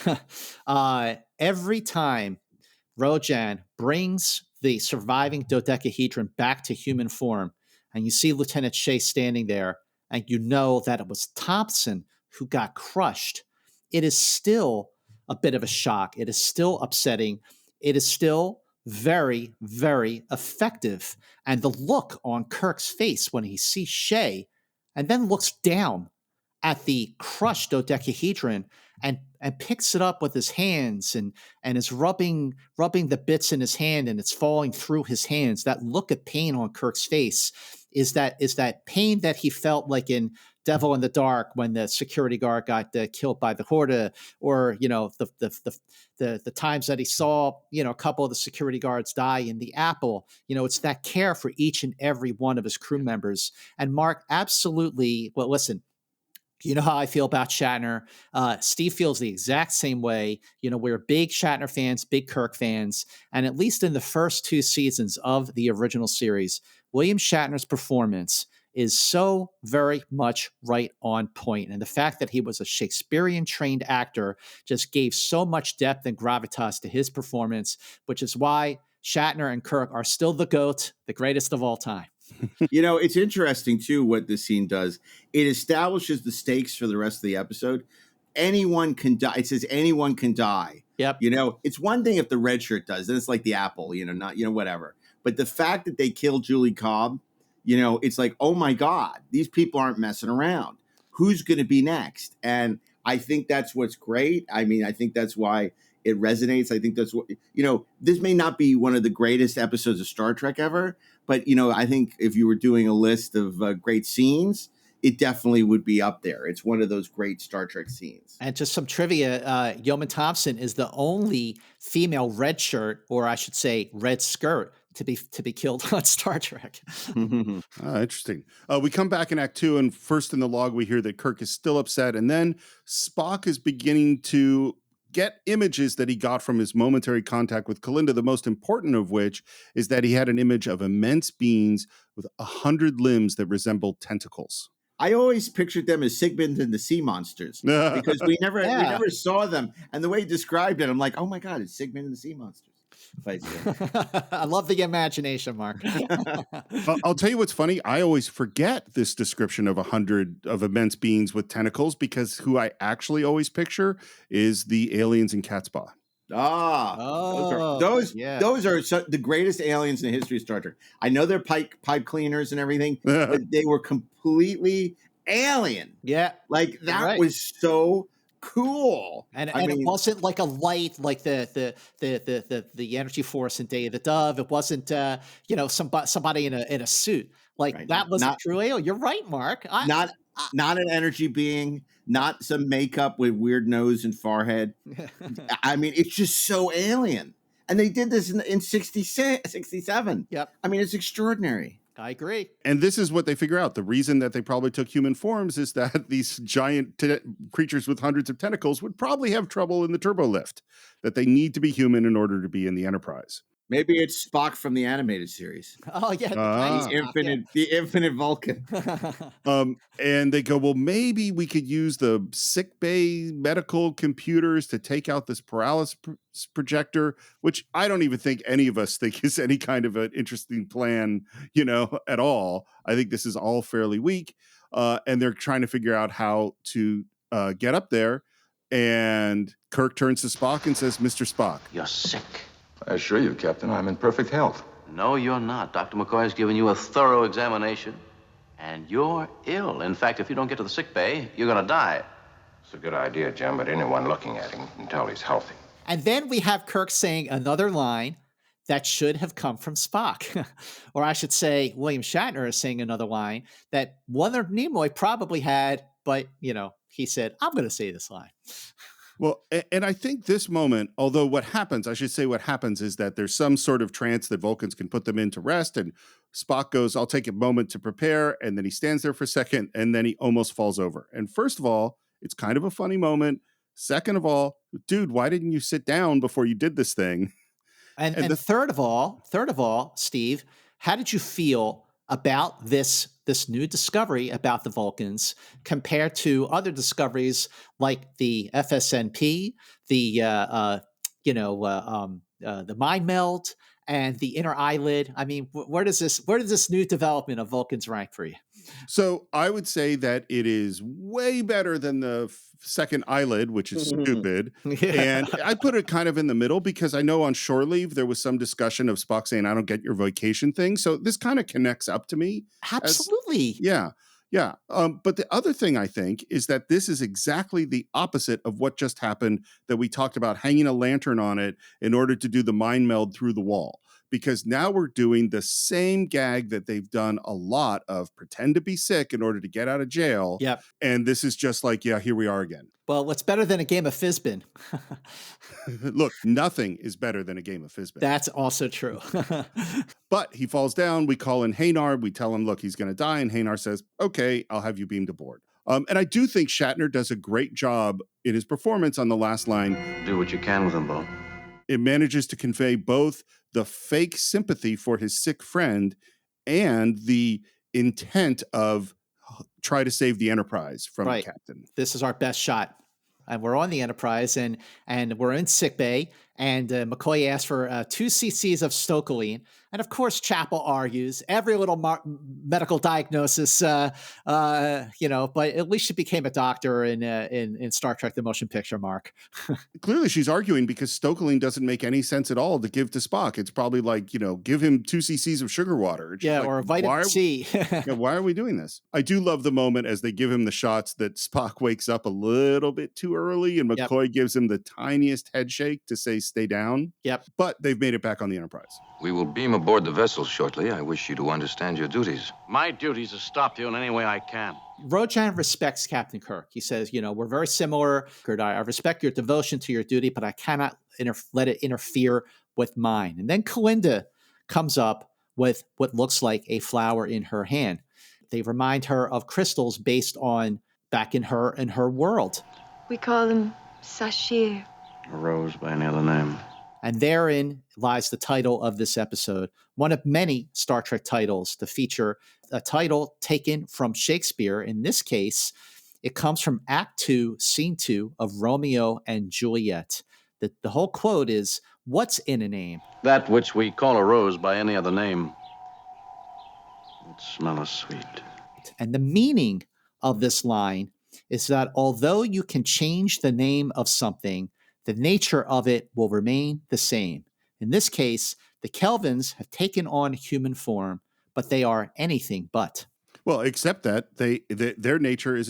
every time Rojan brings the surviving dodecahedron back to human form, and you see Lieutenant Shea standing there, and you know that it was Thompson who got crushed, it is still a bit of a shock. It is still upsetting. It is still very, very effective. And the look on Kirk's face when he sees Shea and then looks down at the crushed dodecahedron and picks it up with his hands and is rubbing the bits in his hand, and it's falling through his hands. That look of pain on Kirk's face is that pain that he felt like in Devil in the Dark when the security guard got killed by the Horde, or the times that he saw a couple of the security guards die in the Apple. It's that care for each and every one of his crew members. And Mark, absolutely. Well, listen. You know how I feel about Shatner. Steve feels the exact same way. We're big Shatner fans, big Kirk fans. And at least in the first 2 seasons of the original series, William Shatner's performance is so very much right on point. And the fact that he was a Shakespearean-trained actor just gave so much depth and gravitas to his performance, which is why Shatner and Kirk are still the GOAT, the greatest of all time. It's interesting, too, what this scene does. It establishes the stakes for the rest of the episode. Anyone can die. It says anyone can die. Yep. It's one thing if the red shirt does, then it's like the Apple, not, whatever. But the fact that they killed Julie Cobb, it's like, oh my God, these people aren't messing around. Who's going to be next? And I think that's what's great. I mean, I think that's why it resonates. I think that's what, this may not be one of the greatest episodes of Star Trek ever, but, I think if you were doing a list of great scenes, it definitely would be up there. It's one of those great Star Trek scenes. And just some trivia, Yeoman Thompson is the only female red shirt, or I should say red skirt, to be killed on Star Trek. Interesting. We come back in Act 2, and first in the log, we hear that Kirk is still upset, and then Spock is beginning to get images that he got from his momentary contact with Kalinda, the most important of which is that he had an image of immense beings with 100 limbs that resembled tentacles. I always pictured them as Sigmund and the Sea Monsters because we never saw them. And the way he described it, I'm like, oh my God, it's Sigmund and the Sea Monsters. I love the imagination, Mark. I'll tell you what's funny. I always forget this description of 100 of immense beings with tentacles because who I actually always picture is the aliens in Catspaw. Those are the greatest aliens in the history of Star Trek. I know they're pipe cleaners and everything, but they were completely alien. Yeah, like that was so cool. And it wasn't like a light like the energy force in Day of the Dove. It wasn't somebody in a suit. Like that was a true alien. You're right, Mark. Not an energy being, not some makeup with weird nose and forehead. I mean, it's just so alien. And they did this in 67. Yep. I mean, it's extraordinary. I agree. And this is what they figure out. The reason that they probably took human forms is that these giant creatures with hundreds of tentacles would probably have trouble in the turbo lift, that they need to be human in order to be in the Enterprise. Maybe it's Spock from the animated series. Oh, yeah. The infinite Vulcan. And they go, well, maybe we could use the sick bay medical computers to take out this paralysis projector, which I don't even think any of us think is any kind of an interesting plan, at all. I think this is all fairly weak. And they're trying to figure out how to get up there. And Kirk turns to Spock and says, Mr. Spock, you're sick. I assure you, Captain, I'm in perfect health. No, you're not. Dr. McCoy's given you a thorough examination, and you're ill. In fact, if you don't get to the sick bay, you're going to die. It's a good idea, Jim, but anyone looking at him can tell he's healthy. And then we have Kirk saying another line that should have come from Spock. Or I should say, William Shatner is saying another line that Leonard Nimoy probably had, but, he said, I'm going to say this line. Well, and I think this moment, although what happens is that there's some sort of trance that Vulcans can put them in to rest, and Spock goes, I'll take a moment to prepare, and then he stands there for a second, and then he almost falls over. And first of all, it's kind of a funny moment. Second of all, dude, why didn't you sit down before you did this thing? And third of all, Steve, how did you feel about this new discovery about the Vulcans compared to other discoveries like the FSNP, the mind meld, and the inner eyelid? I mean, where does this new development of Vulcans rank for you? So I would say that it is way better than the second eyelid, which is stupid. Yeah. And I put it kind of in the middle because I know on Shore Leave there was some discussion of Spock saying, I don't get your vacation thing. So this kind of connects up to me. Absolutely. Yeah. But the other thing I think is that this is exactly the opposite of what just happened that we talked about, hanging a lantern on it in order to do the mind meld through the wall. Because now we're doing the same gag that they've done a lot of, pretend to be sick in order to get out of jail. Yep. And this is just like, yeah, here we are again. Well, what's better than a game of Fizbin? Look, nothing is better than a game of Fizbin. That's also true. But he falls down. We call in Haynar. We tell him, look, he's going to die. And Haynar says, okay, I'll have you beamed aboard. And I do think Shatner does a great job in his performance on the last line. Do what you can with him, Bo. It manages to convey both the fake sympathy for his sick friend and the intent of try to save the Enterprise from the captain. This is our best shot. And we're on the Enterprise, and we're in sickbay, and McCoy asks for 2 cc's of stokeline. And of course, Chapel argues every little medical diagnosis, but at least she became a doctor in Star Trek: The Motion Picture, Mark. Clearly, she's arguing because stokeline doesn't make any sense at all to give to Spock. It's probably like, give him 2 cc's of sugar water. Or vitamin C. Why are we doing this? I do love the moment as they give him the shots that Spock wakes up a little bit too early, and McCoy gives him the tiniest head shake to say, stay down. Yep. But they've made it back on the Enterprise. We will beam aboard the vessel shortly. I wish you to understand your duties. My duty is to stop you in any way I can. Rojan respects Captain Kirk. He says, we're very similar. I respect your devotion to your duty, but I cannot let it interfere with mine. And then Kalinda comes up with what looks like a flower in her hand. They remind her of crystals based on back in her world. We call them saphir. A rose by any other name. And therein lies the title of this episode, one of many Star Trek titles to feature a title taken from Shakespeare. In this case, it comes from Act 2, Scene 2 of Romeo and Juliet. The whole quote is, "What's in a name? That which we call a rose by any other name would smell as sweet." And the meaning of this line is that although you can change the name of something, the nature of it will remain the same. In this case, the Kelvins have taken on human form, but they are anything but. Well, except that their nature is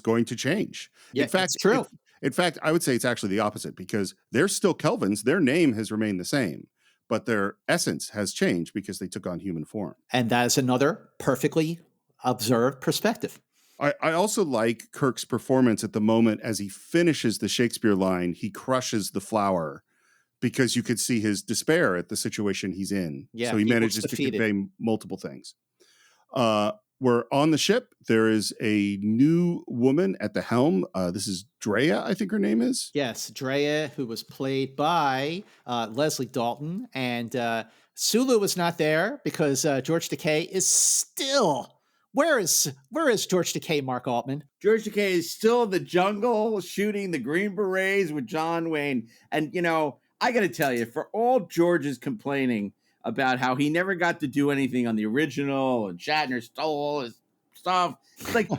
going to change. Yeah, in fact, it's true. In fact, I would say it's actually the opposite, because they're still Kelvins. Their name has remained the same, but their essence has changed because they took on human form. And that is another perfectly observed perspective. I also like Kirk's performance at the moment as he finishes the Shakespeare line. He crushes the flower because you could see his despair at the situation he's in. Yeah, so he manages to convey multiple things. We're on the ship. There is a new woman at the helm. This is Drea, I think her name is. Yes, Drea, who was played by Leslie Dalton. And Sulu was not there because George Takei is still... Where is George Takei, Mark Altman? George Takei is still in the jungle shooting the Green Berets with John Wayne. And, I got to tell you, for all George is complaining about how he never got to do anything on the original and Shatner stole his stuff, it's like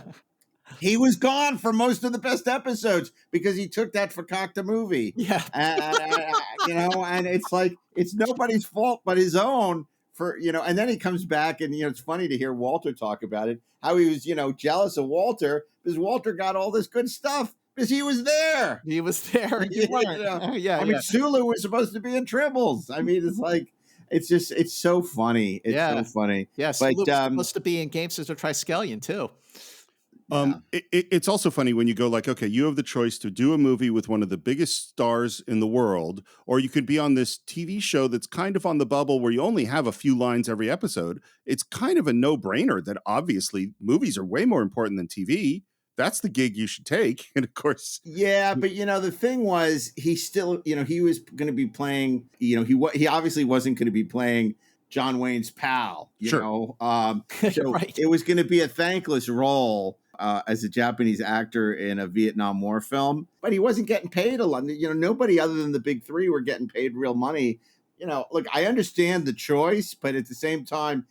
he was gone for most of the best episodes because he took that Fakakta movie. Yeah. And it's like, it's nobody's fault but his own. And then he comes back and, it's funny to hear Walter talk about it, how he was, jealous of Walter because Walter got all this good stuff because he was there. He was there. You weren't. Sulu was supposed to be in Tribbles. I mean, it's like, it's so funny. It's so funny. Yeah, Sulu was supposed to be in Gamesters of Triskelion too. It's also funny when you go like, okay, you have the choice to do a movie with one of the biggest stars in the world, or you could be on this TV show that's kind of on the bubble where you only have a few lines every episode. It's kind of a no-brainer that obviously movies are way more important than TV. That's the gig you should take. And of course. Yeah, but the thing was, he still, he was going to be playing, he obviously wasn't going to be playing John Wayne's pal, Sure. So Right. It was going to be a thankless role. As a Japanese actor in a Vietnam War film, but he wasn't getting paid a lot. Nobody other than the big three were getting paid real money. Look, I understand the choice, but at the same time,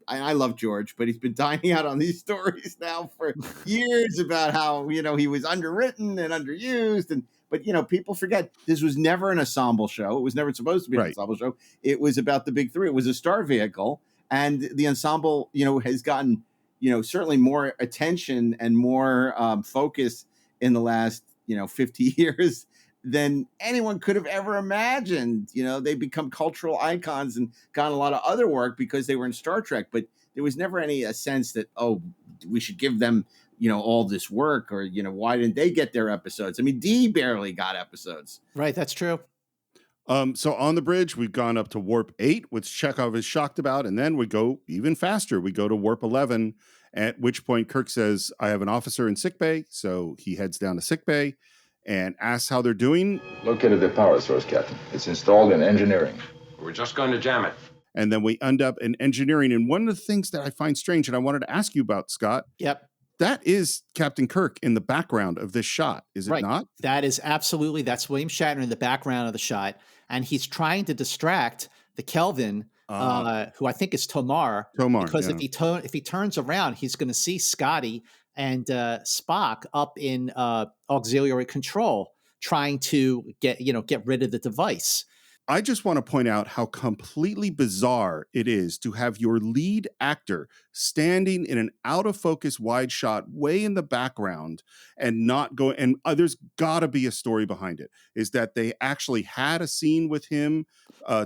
I love George, but he's been dining out on these stories now for years about how, he was underwritten and underused. But people forget this was never an ensemble show. It was never supposed to be an ensemble show. It was about the big three. It was a star vehicle. And the ensemble, has gotten certainly more attention and more focus in the last, 50 years than anyone could have ever imagined. They become cultural icons and got a lot of other work because they were in Star Trek, but there was never any sense that, we should give them, all this work or, why didn't they get their episodes? I mean, Dee barely got episodes. Right. That's true. So on the bridge, we've gone up to warp 8, which Chekhov is shocked about. And then we go even faster. We go to warp 11, at which point Kirk says, I have an officer in sickbay. So he heads down to sickbay and asks how they're doing. Located the power source, Captain. It's installed in engineering. We're just going to jam it. And then we end up in engineering. And one of the things that I find strange, and I wanted to ask you about, Scott. Yep. That is Captain Kirk in the background of this shot, is it not? That is absolutely, that's William Shatner in the background of the shot. And he's trying to distract the Kelvin, who I think is Tomar. Because if he turns around, he's going to see Scotty and Spock up in auxiliary control trying to get rid of the device. I just want to point out how completely bizarre it is to have your lead actor standing in an out of focus wide shot way in the background and not go. And there's got to be a story behind it. Is that they actually had a scene with him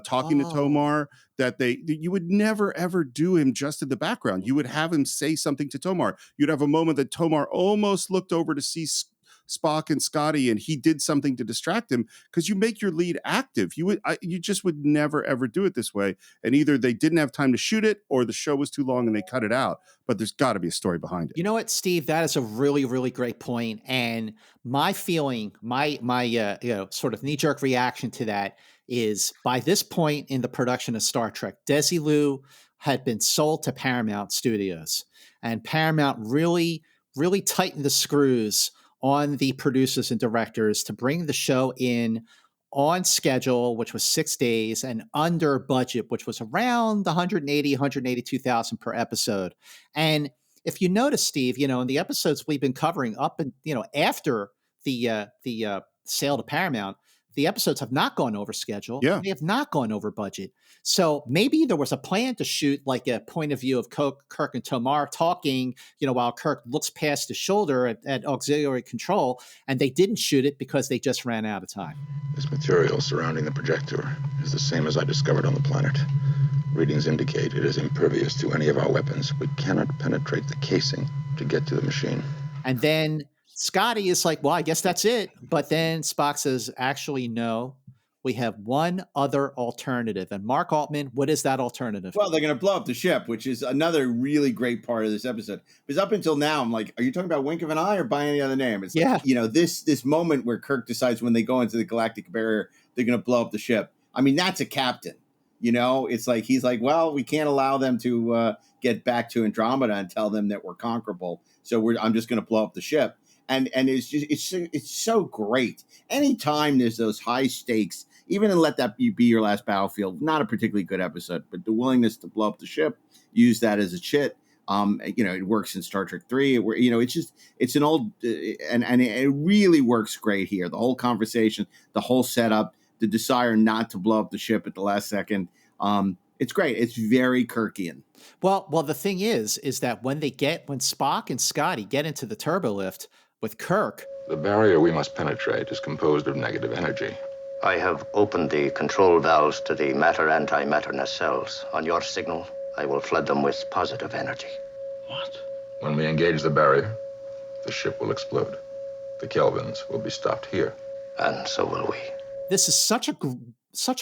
talking to Tomar that you would never ever do him just in the background. You would have him say something to Tomar. You'd have a moment that Tomar almost looked over to see Spock and Scotty and he did something to distract him, because you make your lead active. You just would never, ever do it this way. And either they didn't have time to shoot it or the show was too long and they cut it out. But there's got to be a story behind it. You know what, Steve? That is a really, really great point. And my feeling, my sort of knee-jerk reaction to that is, by this point in the production of Star Trek, Desilu had been sold to Paramount Studios, and Paramount really, really tightened the screws on the producers and directors to bring the show in on schedule, which was 6 days, and under budget, which was around 182,000 per episode. And if you notice, Steve, in the episodes we've been covering up and, after the sale to Paramount, the episodes have not gone over schedule. Yeah. They have not gone over budget. So maybe there was a plan to shoot like a point of view of Kirk and Tomar talking, while Kirk looks past his shoulder at auxiliary control, and they didn't shoot it because they just ran out of time. This material surrounding the projector is the same as I discovered on the planet. Readings indicate it is impervious to any of our weapons. We cannot penetrate the casing to get to the machine. And then Scotty is like, well, I guess that's it. But then Spock says, actually, no, we have one other alternative. And Mark Altman, what is that alternative? Well, they're going to blow up the ship, which is another really great part of this episode. Because up until now, I'm like, are you talking about wink of an eye or by any other name? It's like, this moment where Kirk decides when they go into the galactic barrier, they're going to blow up the ship. I mean, that's a captain. It's like, he's like, well, we can't allow them to get back to Andromeda and tell them that we're conquerable. So I'm just going to blow up the ship. And it's so great. Anytime there's those high stakes, even in Let That Be Your Last Battlefield, not a particularly good episode, but the willingness to blow up the ship, use that as a chit. It works in Star Trek 3. It's an old, and it really works great here. The whole conversation, the whole setup, the desire not to blow up the ship at the last second. It's great. It's very Kirkian. Well, the thing is that when Spock and Scotty get into the turbolift with Kirk, the barrier we must penetrate is composed of negative energy. I have opened the control valves to the matter-antimatter nacelles. On your signal, I will flood them with positive energy. What? When we engage the barrier, the ship will explode. The Kelvins will be stopped here. And so will we. This is such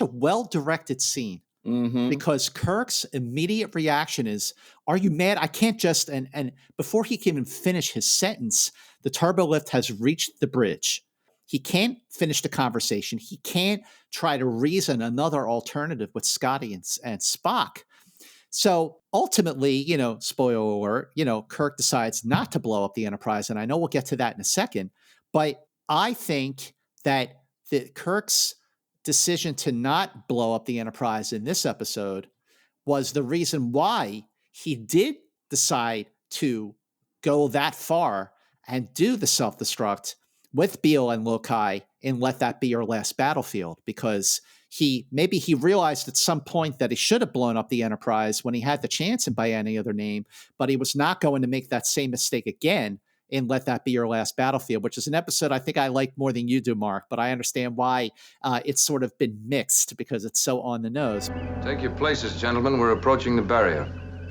a well-directed scene. Mm-hmm. Because Kirk's immediate reaction is, are you mad? I can't just, and before he can even finish his sentence, the turbolift has reached the bridge. He can't finish the conversation. He can't try to reason another alternative with Scotty and Spock. So ultimately, spoiler alert, Kirk decides not to blow up the Enterprise. And I know we'll get to that in a second, but I think that Kirk's decision to not blow up the Enterprise in this episode was the reason why he did decide to go that far and do the self-destruct with Beale and Lokai and Let That Be Your Last Battlefield, because he realized at some point that he should have blown up the Enterprise when he had the chance and by any other name, but he was not going to make that same mistake again in Let That Be Your Last Battlefield, which is an episode I think I like more than you do, Mark, but I understand why it's sort of been mixed because it's so on the nose. Take your places, gentlemen. We're approaching the barrier.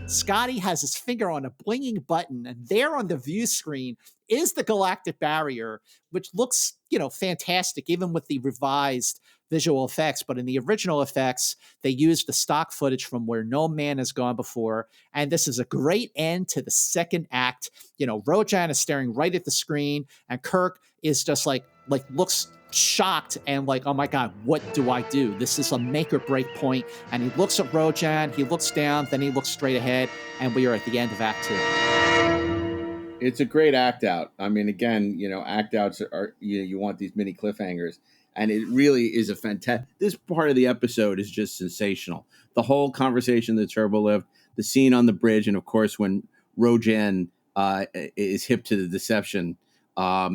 Scotty has his finger on a blinking button, and there on the view screen is the galactic barrier, which looks, fantastic, even with the revised visual effects. But in the original effects, they used the stock footage from where no man has gone before. And this is a great end to the second act. Rojan is staring right at the screen, and Kirk is just like looks shocked and like, oh my God, what do I do? This is a make or break point. And he looks at Rojan, he looks down, then he looks straight ahead, and we are at the end of Act 2. It's a great act out. I mean, again, act outs are, you want these mini cliffhangers. And it really is a fantastic. This part of the episode is just sensational. The whole conversation, the turbolift, the scene on the bridge, and of course when Rojan is hip to the deception,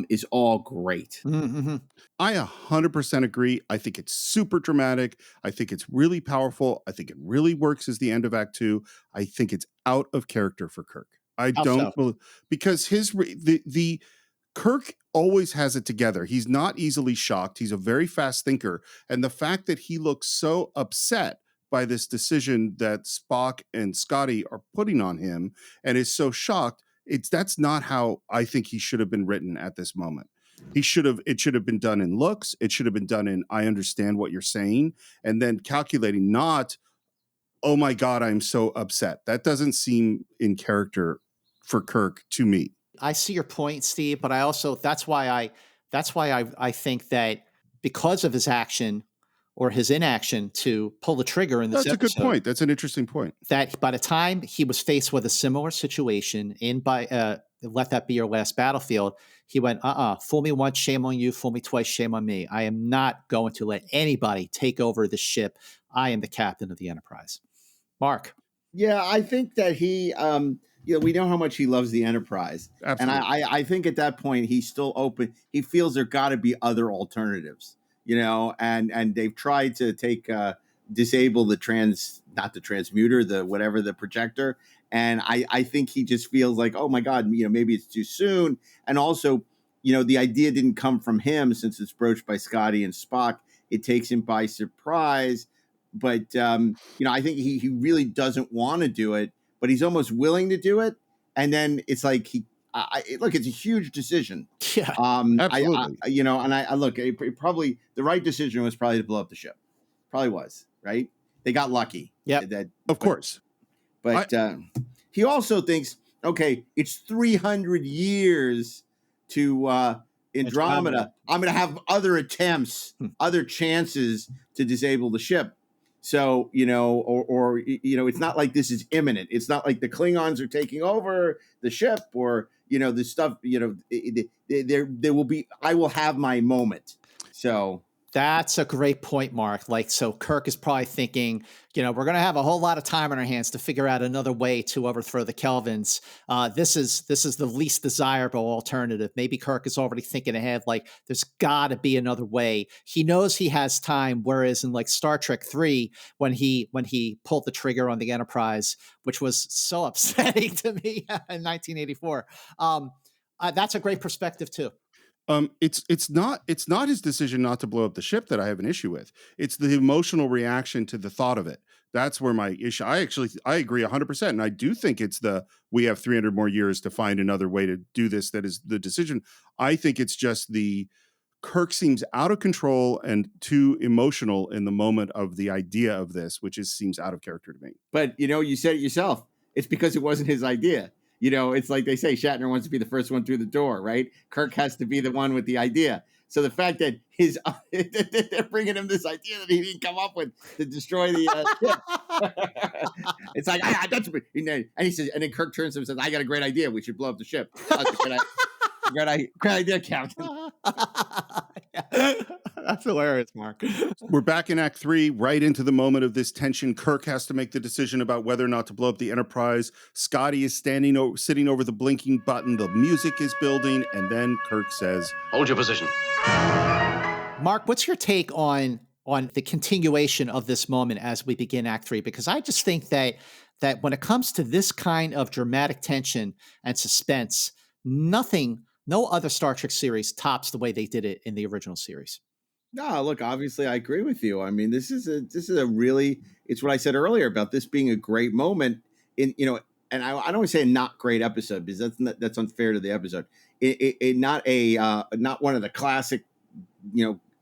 is all great. Mm-hmm. I 100% agree. I think it's super dramatic. I think it's really powerful. I think it really works as the end of Act 2. I think it's out of character for Kirk. Because the Kirk always has it together. He's not easily shocked. He's a very fast thinker. And the fact that he looks so upset by this decision that Spock and Scotty are putting on him and is so shocked, that's not how I think he should have been written at this moment. It should have been done in looks. It should have been done in, I understand what you're saying, and then calculating, not, oh my God, I'm so upset. That doesn't seem in character for Kirk to me. I see your point, Steve, but I also, that's why I think that because of his action or his inaction to pull the trigger in this That's episode, a good point. That's an interesting point. that by the time he was faced with a similar situation Let That Be Your Last Battlefield, he went, fool me once, shame on you, fool me twice, shame on me. I am not going to let anybody take over the ship. I am the captain of the Enterprise. Mark. Yeah, I think that he, we know how much he loves the Enterprise. Absolutely. And I think at that point, he's still open. He feels there got to be other alternatives, and they've tried to disable the transmuter, the projector. And I think he just feels like, oh my God, maybe it's too soon. And also, the idea didn't come from him since it's broached by Scotty and Spock. It takes him by surprise. But, I think he really doesn't want to do it, but he's almost willing to do it. And then it's like, it's a huge decision. Yeah, absolutely. Probably the right decision was probably to blow up the ship. Probably was, right? They got lucky. Yeah, of course. But he also thinks, okay, it's 300 years to Andromeda. I'm going to have other attempts, other chances to disable the ship. So, it's not like this is imminent. It's not like the Klingons are taking over the ship or, the stuff, there will be, I will have my moment. So that's a great point, Mark. So Kirk is probably thinking, we're going to have a whole lot of time on our hands to figure out another way to overthrow the Kelvins. This is the least desirable alternative. Maybe Kirk is already thinking ahead, there's got to be another way. He knows he has time, whereas in Star Trek 3, when he pulled the trigger on the Enterprise, which was so upsetting to me in 1984, that's a great perspective too. It's not his decision not to blow up the ship that I have an issue with. It's the emotional reaction to the thought of it. That's where my issue. I agree 100%. And I do think it's we have 300 more years to find another way to do this. That is the decision. I think it's just Kirk seems out of control and too emotional in the moment of the idea of this, which seems out of character to me. But, you said it yourself. It's because it wasn't his idea. It's like they say, Shatner wants to be the first one through the door, right? Kirk has to be the one with the idea. So the fact that they're bringing him this idea that he didn't come up with to destroy the ship. It's like, that's, and he says, and then Kirk turns to him and says, I got a great idea. We should blow up the ship. Great idea, Captain. That's hilarious, Mark. We're back in Act 3, right into the moment of this tension. Kirk has to make the decision about whether or not to blow up the Enterprise. Scotty is sitting over the blinking button. The music is building, and then Kirk says, "Hold your position." Mark, what's your take on the continuation of this moment as we begin Act 3? Because I just think that when it comes to this kind of dramatic tension and suspense, no other Star Trek series tops the way they did it in the original series. No, look, obviously I agree with you. I mean, this is a really, it's what I said earlier about this being a great moment and I don't want to say a not great episode because that's unfair to the episode. Not one of the classic,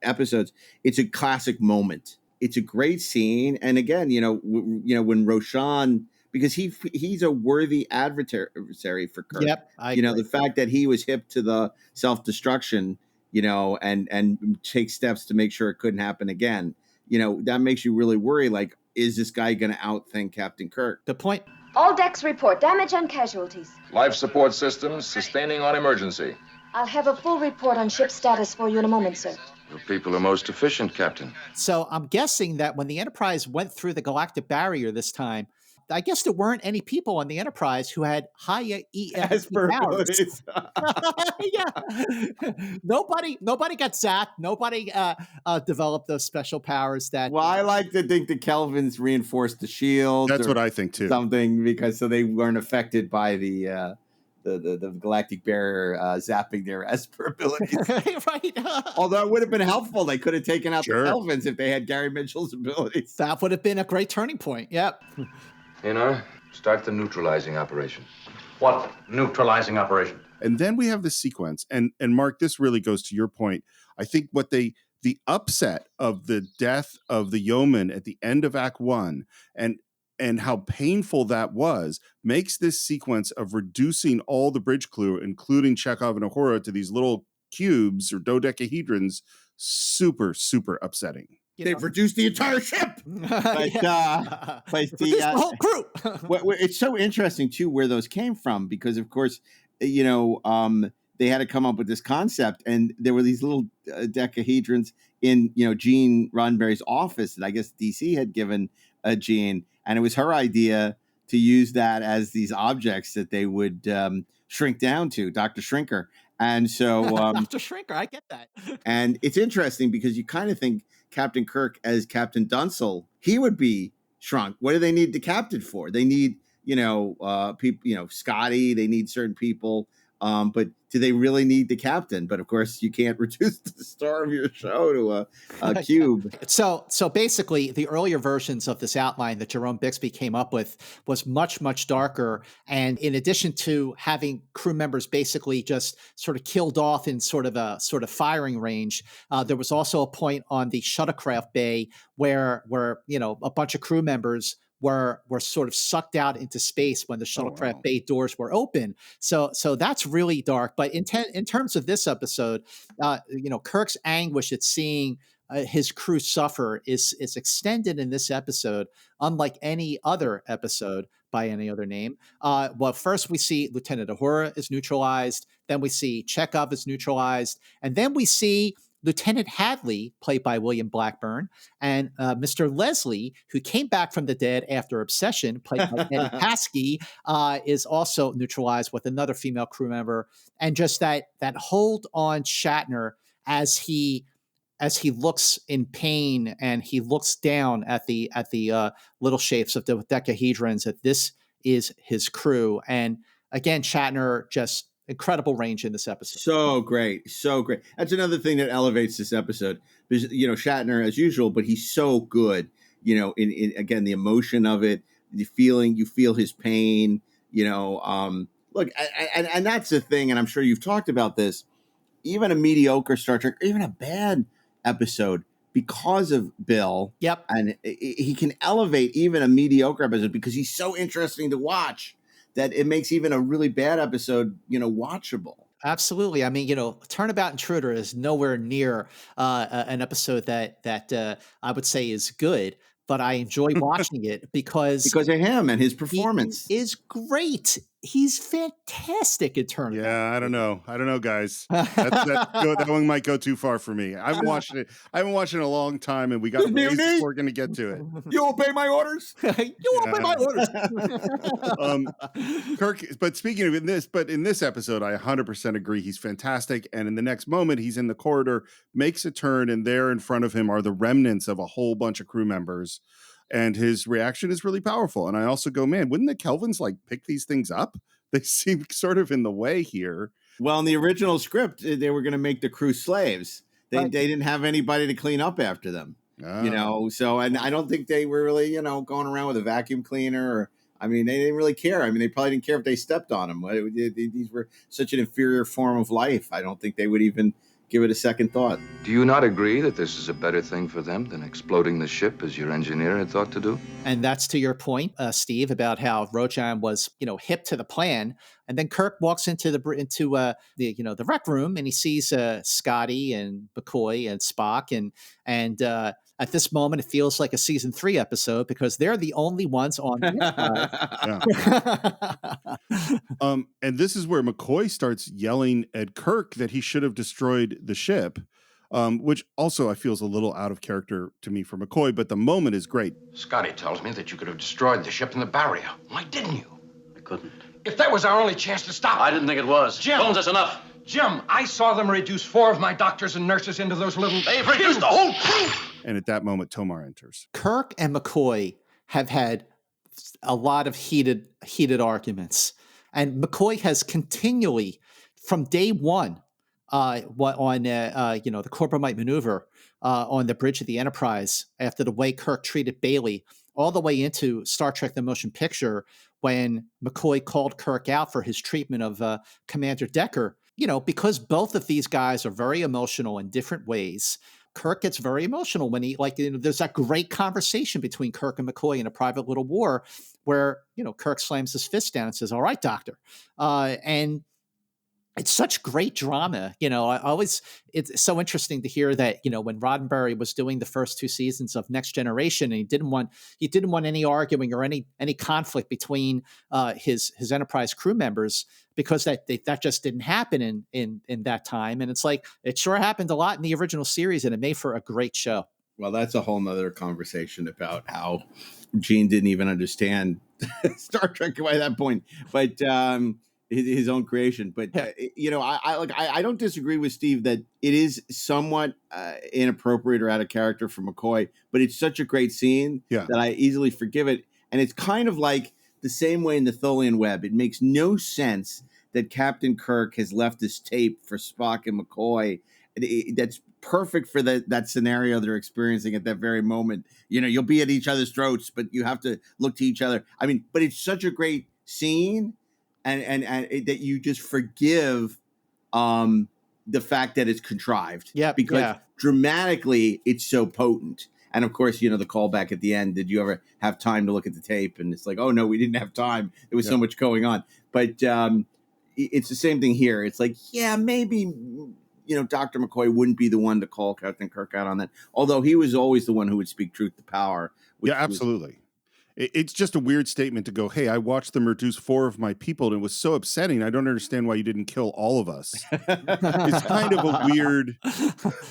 episodes. It's a classic moment. It's a great scene. And again, when Roshan, because he's a worthy adversary for Kirk. Yep. The fact that he was hip to the self-destruction, and take steps to make sure it couldn't happen again. That makes you really worry. Like, is this guy going to outthink Captain Kirk? Good point. All decks report damage and casualties. Life support systems sustaining on emergency. I'll have a full report on ship status for you in a moment, sir. Your people are most efficient, Captain. So I'm guessing that when the Enterprise went through the galactic barrier this time, I guess there weren't any people on the Enterprise who had high ESP powers. Yeah, nobody got zapped. Nobody developed those special powers that. Well, I like to think the Kelvins reinforced the shield. That's what I think too. Something because so they weren't affected by the galactic barrier zapping their Esper abilities. Right. Although it would have been helpful. They could have taken out the Kelvins if they had Gary Mitchell's abilities. That would have been a great turning point. Yep. Start the neutralizing operation. What neutralizing operation? And then we have the sequence. And Mark, this really goes to your point. I think the upset of the death of the yeoman at the end of Act 1 and how painful that was makes this sequence of reducing all the bridge crew, including Chekhov and Uhura, to these little cubes or dodecahedrons, super, super upsetting. They've reduced the entire ship. But the whole crew. It's so interesting too where those came from, because of course, they had to come up with this concept, and there were these little decahedrons in Gene Roddenberry's office that I guess DC had given Gene, and it was her idea to use that as these objects that they would shrink down to, Dr. Shrinker. And so Dr. Shrinker, I get that. And it's interesting because you kind of think Captain Kirk as Captain Dunsel, he would be shrunk. What do they need the captain for? They need, people, Scotty, they need certain people. But do they really need the captain? But of course, you can't reduce the star of your show to a cube. So basically, the earlier versions of this outline that Jerome Bixby came up with was much, much darker. And in addition to having crew members basically just sort of killed off in sort of firing range, there was also a point on the shuttlecraft bay where a bunch of crew members were sort of sucked out into space when the shuttlecraft bay doors were open. So that's really dark. But in terms of this episode, Kirk's anguish at seeing his crew suffer is extended in this episode, unlike any other episode by any other name. Well, first we see Lieutenant Uhura is neutralized, then we see Chekhov is neutralized, and then we see Lieutenant Hadley, played by William Blackburn, and Mr. Leslie, who came back from the dead after Obsession, played by Eddie Paskey, is also neutralized with another female crew member. And just that hold on Shatner as he looks in pain and he looks down at the little shapes of the decahedrons, that this is his crew. And again, Shatner just incredible range in this episode. So great. That's another thing that elevates this episode. Because, Shatner as usual, but he's so good, in again, the emotion of it, you feel his pain, look, and that's the thing. And I'm sure you've talked about this, even a mediocre Star Trek, or even a bad episode, because of Bill. Yep. And he can elevate even a mediocre episode because he's so interesting to watch that it makes even a really bad episode, watchable. Absolutely. I mean, Turnabout Intruder is nowhere near an episode that I would say is good, but I enjoy watching it because of him and his performance he is great. He's fantastic in Turnabout. Yeah, I don't know, guys. That one might go too far for me. I haven't watched it in a long time, and we got ways before we're going to get to it. You obey my orders. Obey my orders. Kirk. But speaking of in this episode, I 100% agree. He's fantastic, and in the next moment, he's in the corridor, makes a turn, and there in front of him are the remnants of a whole bunch of crew members. And his reaction is really powerful. And I also go, man, wouldn't the Kelvins pick these things up? They seem sort of in the way here. Well, in the original script, they were going to make the crew slaves. They didn't have anybody to clean up after them, So, and I don't think they were really, going around with a vacuum cleaner. They didn't really care. They probably didn't care if they stepped on them. These were such an inferior form of life. I don't think they would even give it a second thought. Do you not agree that this is a better thing for them than exploding the ship as your engineer had thought to do? And that's to your point, Steve, about how Rojan was, hip to the plan. And then Kirk walks into the rec room, and he sees Scotty and McCoy and Spock, and at this moment, it feels like a season 3 episode because they're the only ones on the and this is where McCoy starts yelling at Kirk that he should have destroyed the ship, which also I feel is a little out of character to me for McCoy, but the moment is great. Scotty tells me that you could have destroyed the ship in the barrier. Why didn't you? I couldn't. If that was our only chance to stop I didn't think it was. Jim! Bones, that's enough. Jim, I saw them reduce 4 of my doctors and nurses into those little... They've reduced the whole crew! And at that moment, Tomar enters. Kirk and McCoy have had a lot of heated arguments. And McCoy has continually, from day one, on the Corbomite maneuver on the bridge of the Enterprise, after the way Kirk treated Bailey, all the way into Star Trek: The Motion Picture, when McCoy called Kirk out for his treatment of Commander Decker, because both of these guys are very emotional in different ways. Kirk gets very emotional when there's that great conversation between Kirk and McCoy in A Private Little War where, Kirk slams his fist down and says, "All right, doctor." And it's such great drama. It's so interesting to hear that, when Roddenberry was doing the first 2 seasons of Next Generation, and he didn't want any arguing or any conflict between his Enterprise crew members, because that just didn't happen in that time. And it's like, it sure happened a lot in the original series, and it made for a great show. Well, that's a whole nother conversation about how Gene didn't even understand Star Trek by that point, but his own creation. But I don't disagree with Steve that it is somewhat inappropriate or out of character for McCoy, but it's such a great scene that I easily forgive it. And it's kind of like the same way in the Tholian Web. It makes no sense that Captain Kirk has left this tape for Spock and McCoy. That's perfect for that scenario they're experiencing at that very moment. You'll be at each other's throats, but you have to look to each other. I mean, but it's such a great scene, and that you just forgive the fact that it's contrived. Yeah, because dramatically it's so potent. And of course, the callback at the end. Did you ever have time to look at the tape? And it's like, oh no, we didn't have time. There was so much going on. But it's the same thing here. It's like, maybe Dr. McCoy wouldn't be the one to call Captain Kirk out on that. Although he was always the one who would speak truth to power. Yeah, absolutely. It's just a weird statement to go, hey, I watched them reduce 4 of my people, and it was so upsetting. I don't understand why you didn't kill all of us. It's kind of a weird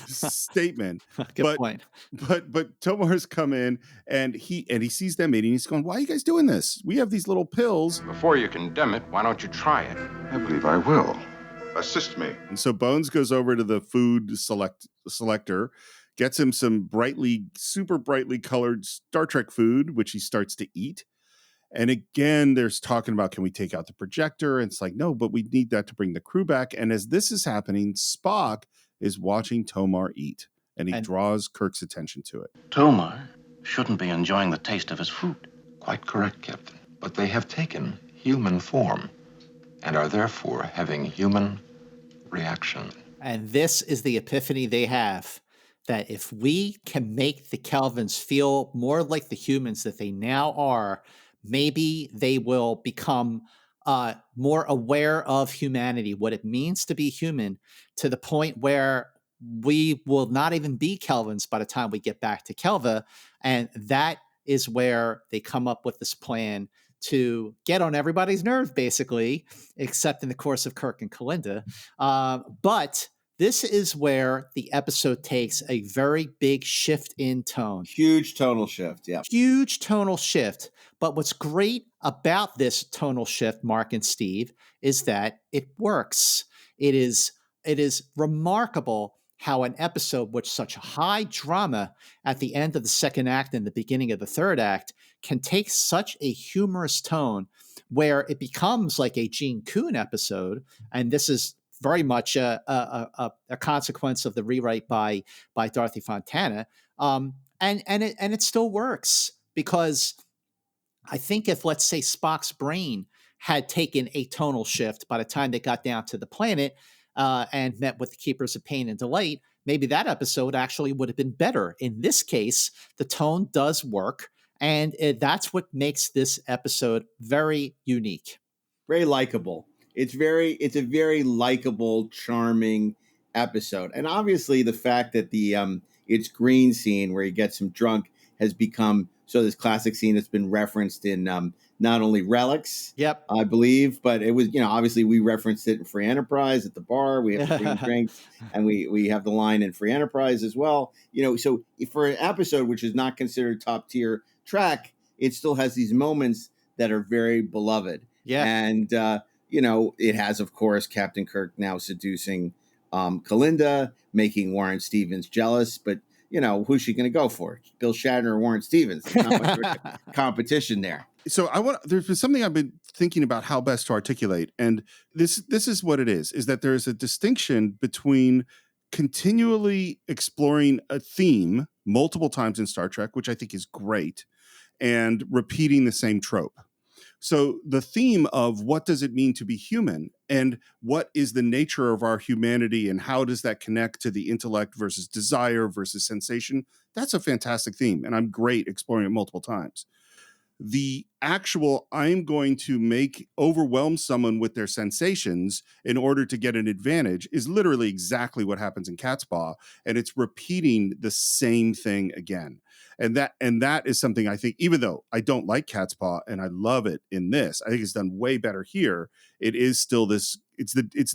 statement. Good point. But Tomar's come in, and he sees them eating. He's going, why are you guys doing this? We have these little pills. Before you condemn it, why don't you try it? I believe I will. Assist me. And so Bones goes over to the food selector, gets him some super brightly colored Star Trek food, which he starts to eat. And again, there's talking about, can we take out the projector? And it's like, no, but we need that to bring the crew back. And as this is happening, Spock is watching Tomar eat, and he draws Kirk's attention to it. Tomar shouldn't be enjoying the taste of his food. Quite correct, Captain. But they have taken human form and are therefore having human reaction. And this is the epiphany they have, that if we can make the Kelvins feel more like the humans that they now are, maybe they will become more aware of humanity, what it means to be human, to the point where we will not even be Kelvins by the time we get back to Kelva. And that is where they come up with this plan to get on everybody's nerve, basically, except in the course of Kirk and Kalinda. But this is where the episode takes a very big shift in tone. Huge tonal shift, yeah. Huge tonal shift. But what's great about this tonal shift, Mark and Steve, is that it works. It is remarkable how an episode with such high drama at the end of the second act and the beginning of the third act can take such a humorous tone where it becomes like a Gene Kuhn episode. And this is very much a consequence of the rewrite by Dorothy Fontana. And it still works, because I think if, let's say, Spock's brain had taken a tonal shift by the time they got down to the planet and met with the Keepers of Pain and Delight, maybe that episode actually would have been better. In this case, the tone does work, and that's what makes this episode very unique. Very likable. It's a very likable, charming episode. And obviously the fact that the it's green scene where he gets him drunk has become this classic scene that's been referenced in not only Relics, I believe, but it was, obviously we referenced it in Free Enterprise at the bar. We have the green drinks, and we have the line in Free Enterprise as well. So for an episode which is not considered top tier Trek, it still has these moments that are very beloved. Yeah. And it has, of course, Captain Kirk now seducing Kalinda, making Warren Stevens jealous. But, who's she going to go for? Bill Shatner or Warren Stevens? There's not much of a competition there. So there's been something I've been thinking about how best to articulate. And this is what it is that there is a distinction between continually exploring a theme multiple times in Star Trek, which I think is great, and repeating the same trope. So the theme of what does it mean to be human and what is the nature of our humanity and how does that connect to the intellect versus desire versus sensation? That's a fantastic theme. And I'm great exploring it multiple times. The actual, I'm going to overwhelm someone with their sensations in order to get an advantage is literally exactly what happens in Cat's Paw. And it's repeating the same thing again. And that is something I think, even though I don't like Cat's Paw and I love it in this, I think it's done way better here. It is still this,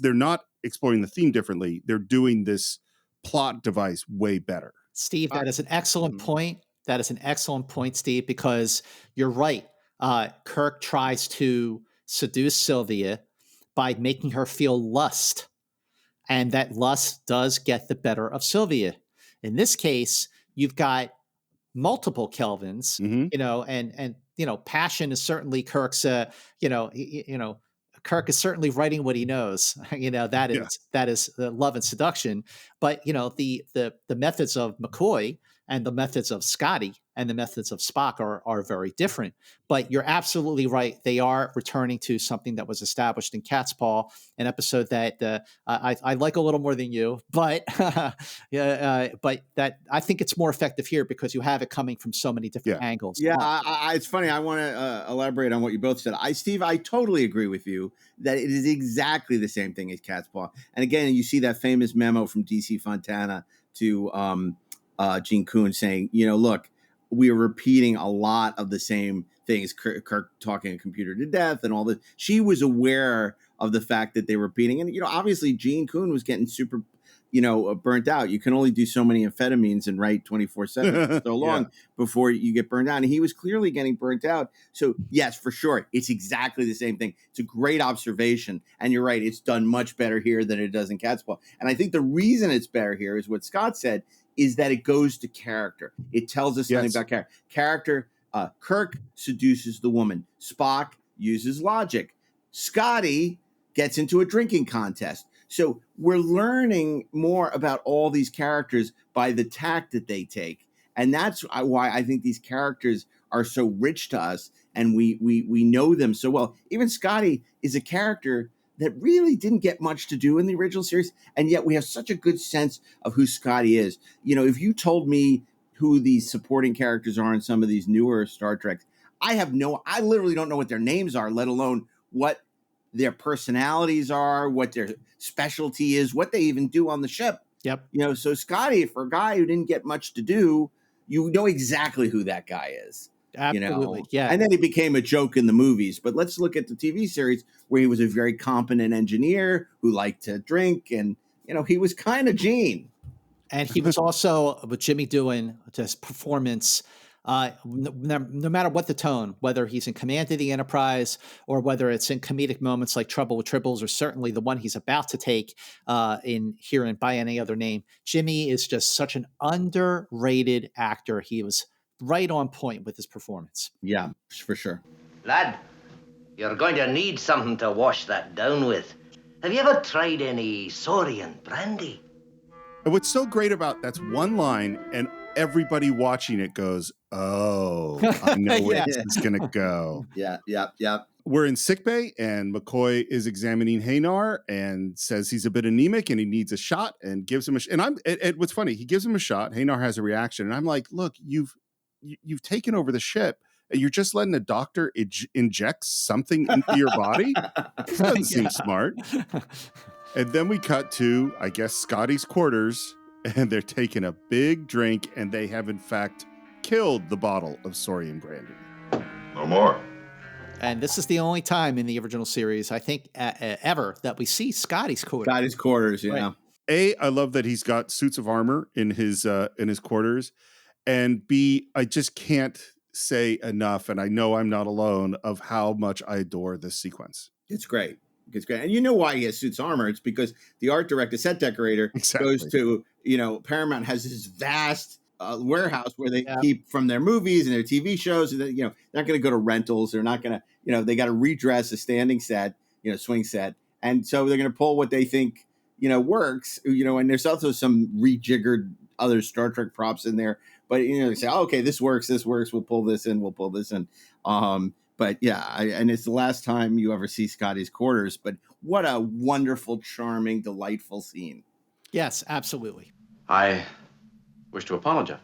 they're not exploring the theme differently. They're doing this plot device way better. Steve, that is an excellent point. That is an excellent point, Steve, because you're right. Kirk tries to seduce Sylvia by making her feel lust. And that lust does get the better of Sylvia. In this case, you've got multiple Kelvins, and passion is certainly Kirk's, Kirk is certainly writing what he knows. That is love and seduction. But the methods of McCoy and the methods of Scotty and the methods of Spock are very different. But you're absolutely right. They are returning to something that was established in Cat's Paw, an episode that I like a little more than you, but but that I think it's more effective here because you have it coming from so many different angles. Yeah, it's funny. I want to elaborate on what you both said. Steve, I totally agree with you that it is exactly the same thing as Cat's Paw. And again, you see that famous memo from DC Fontana to Gene Kuhn saying, look, we are repeating a lot of the same things. Kirk talking a computer to death and all this. She was aware of the fact that they were repeating. And, obviously Gene Kuhn was getting super, burnt out. You can only do so many amphetamines and write 24/7 for so long before you get burned out. And he was clearly getting burnt out. So yes, for sure. It's exactly the same thing. It's a great observation. And you're right. It's done much better here than it does in Cat's Paw. And I think the reason it's better here is what Scott said, is that it goes to character. It tells us something about character. Character, Kirk seduces the woman. Spock uses logic. Scotty gets into a drinking contest. So we're learning more about all these characters by the tact that they take. And that's why I think these characters are so rich to us and we know them so well. Even Scotty is a character that really didn't get much to do in the original series, and yet we have such a good sense of who Scotty is. If you told me who these supporting characters are in some of these newer Star Treks, I literally don't know what their names are, let alone what their personalities are, what their specialty is, what they even do on the ship. Yep. So Scotty, for a guy who didn't get much to do, you know exactly who that guy is. Absolutely. Yeah. And then he became a joke in the movies. But let's look at the TV series where he was a very competent engineer who liked to drink. And, he was kind of Gene. And he was also, with Jimmy doing just performance, no matter what the tone, whether he's in command of the Enterprise or whether it's in comedic moments like Trouble with Tribbles or certainly the one he's about to take in here and By Any Other Name, Jimmy is just such an underrated actor. He was right on point with his performance. Yeah, for sure. Lad, you're going to need something to wash that down with. Have you ever tried any Saurian brandy? And what's so great about that's one line and everybody watching it goes, oh, I know where this is going to go. Yeah. We're in sickbay and McCoy is examining Haynar and says he's a bit anemic and he needs a shot and gives him a shot. And what's funny, he gives him a shot. Haynar has a reaction. And I'm like, look, you've taken over the ship and you're just letting a doctor inject something into your body? This doesn't seem smart. And then we cut to, I guess, Scotty's quarters, and they're taking a big drink, and they have, in fact, killed the bottle of Saurian brandy. No more. And this is the only time in the original series, I think, ever, that we see Scotty's quarters. Scotty's quarters, yeah. Right. I love that he's got suits of armor in his quarters. And B, I just can't say enough, and I know I'm not alone, of how much I adore this sequence. It's great. It's great. And you know why he has suits of armor. It's because the art director, set decorator, goes to, Paramount has this vast warehouse where they keep from their movies and their TV shows. And they're not going to go to rentals. They're not going to, they got to redress a standing set, swing set. And so they're going to pull what they think, works, and there's also some rejiggered other Star Trek props in there. But, they say, oh, okay, this works, we'll pull this in. But yeah, and it's the last time you ever see Scotty's quarters. But what a wonderful, charming, delightful scene. Yes, absolutely. I wish to apologize.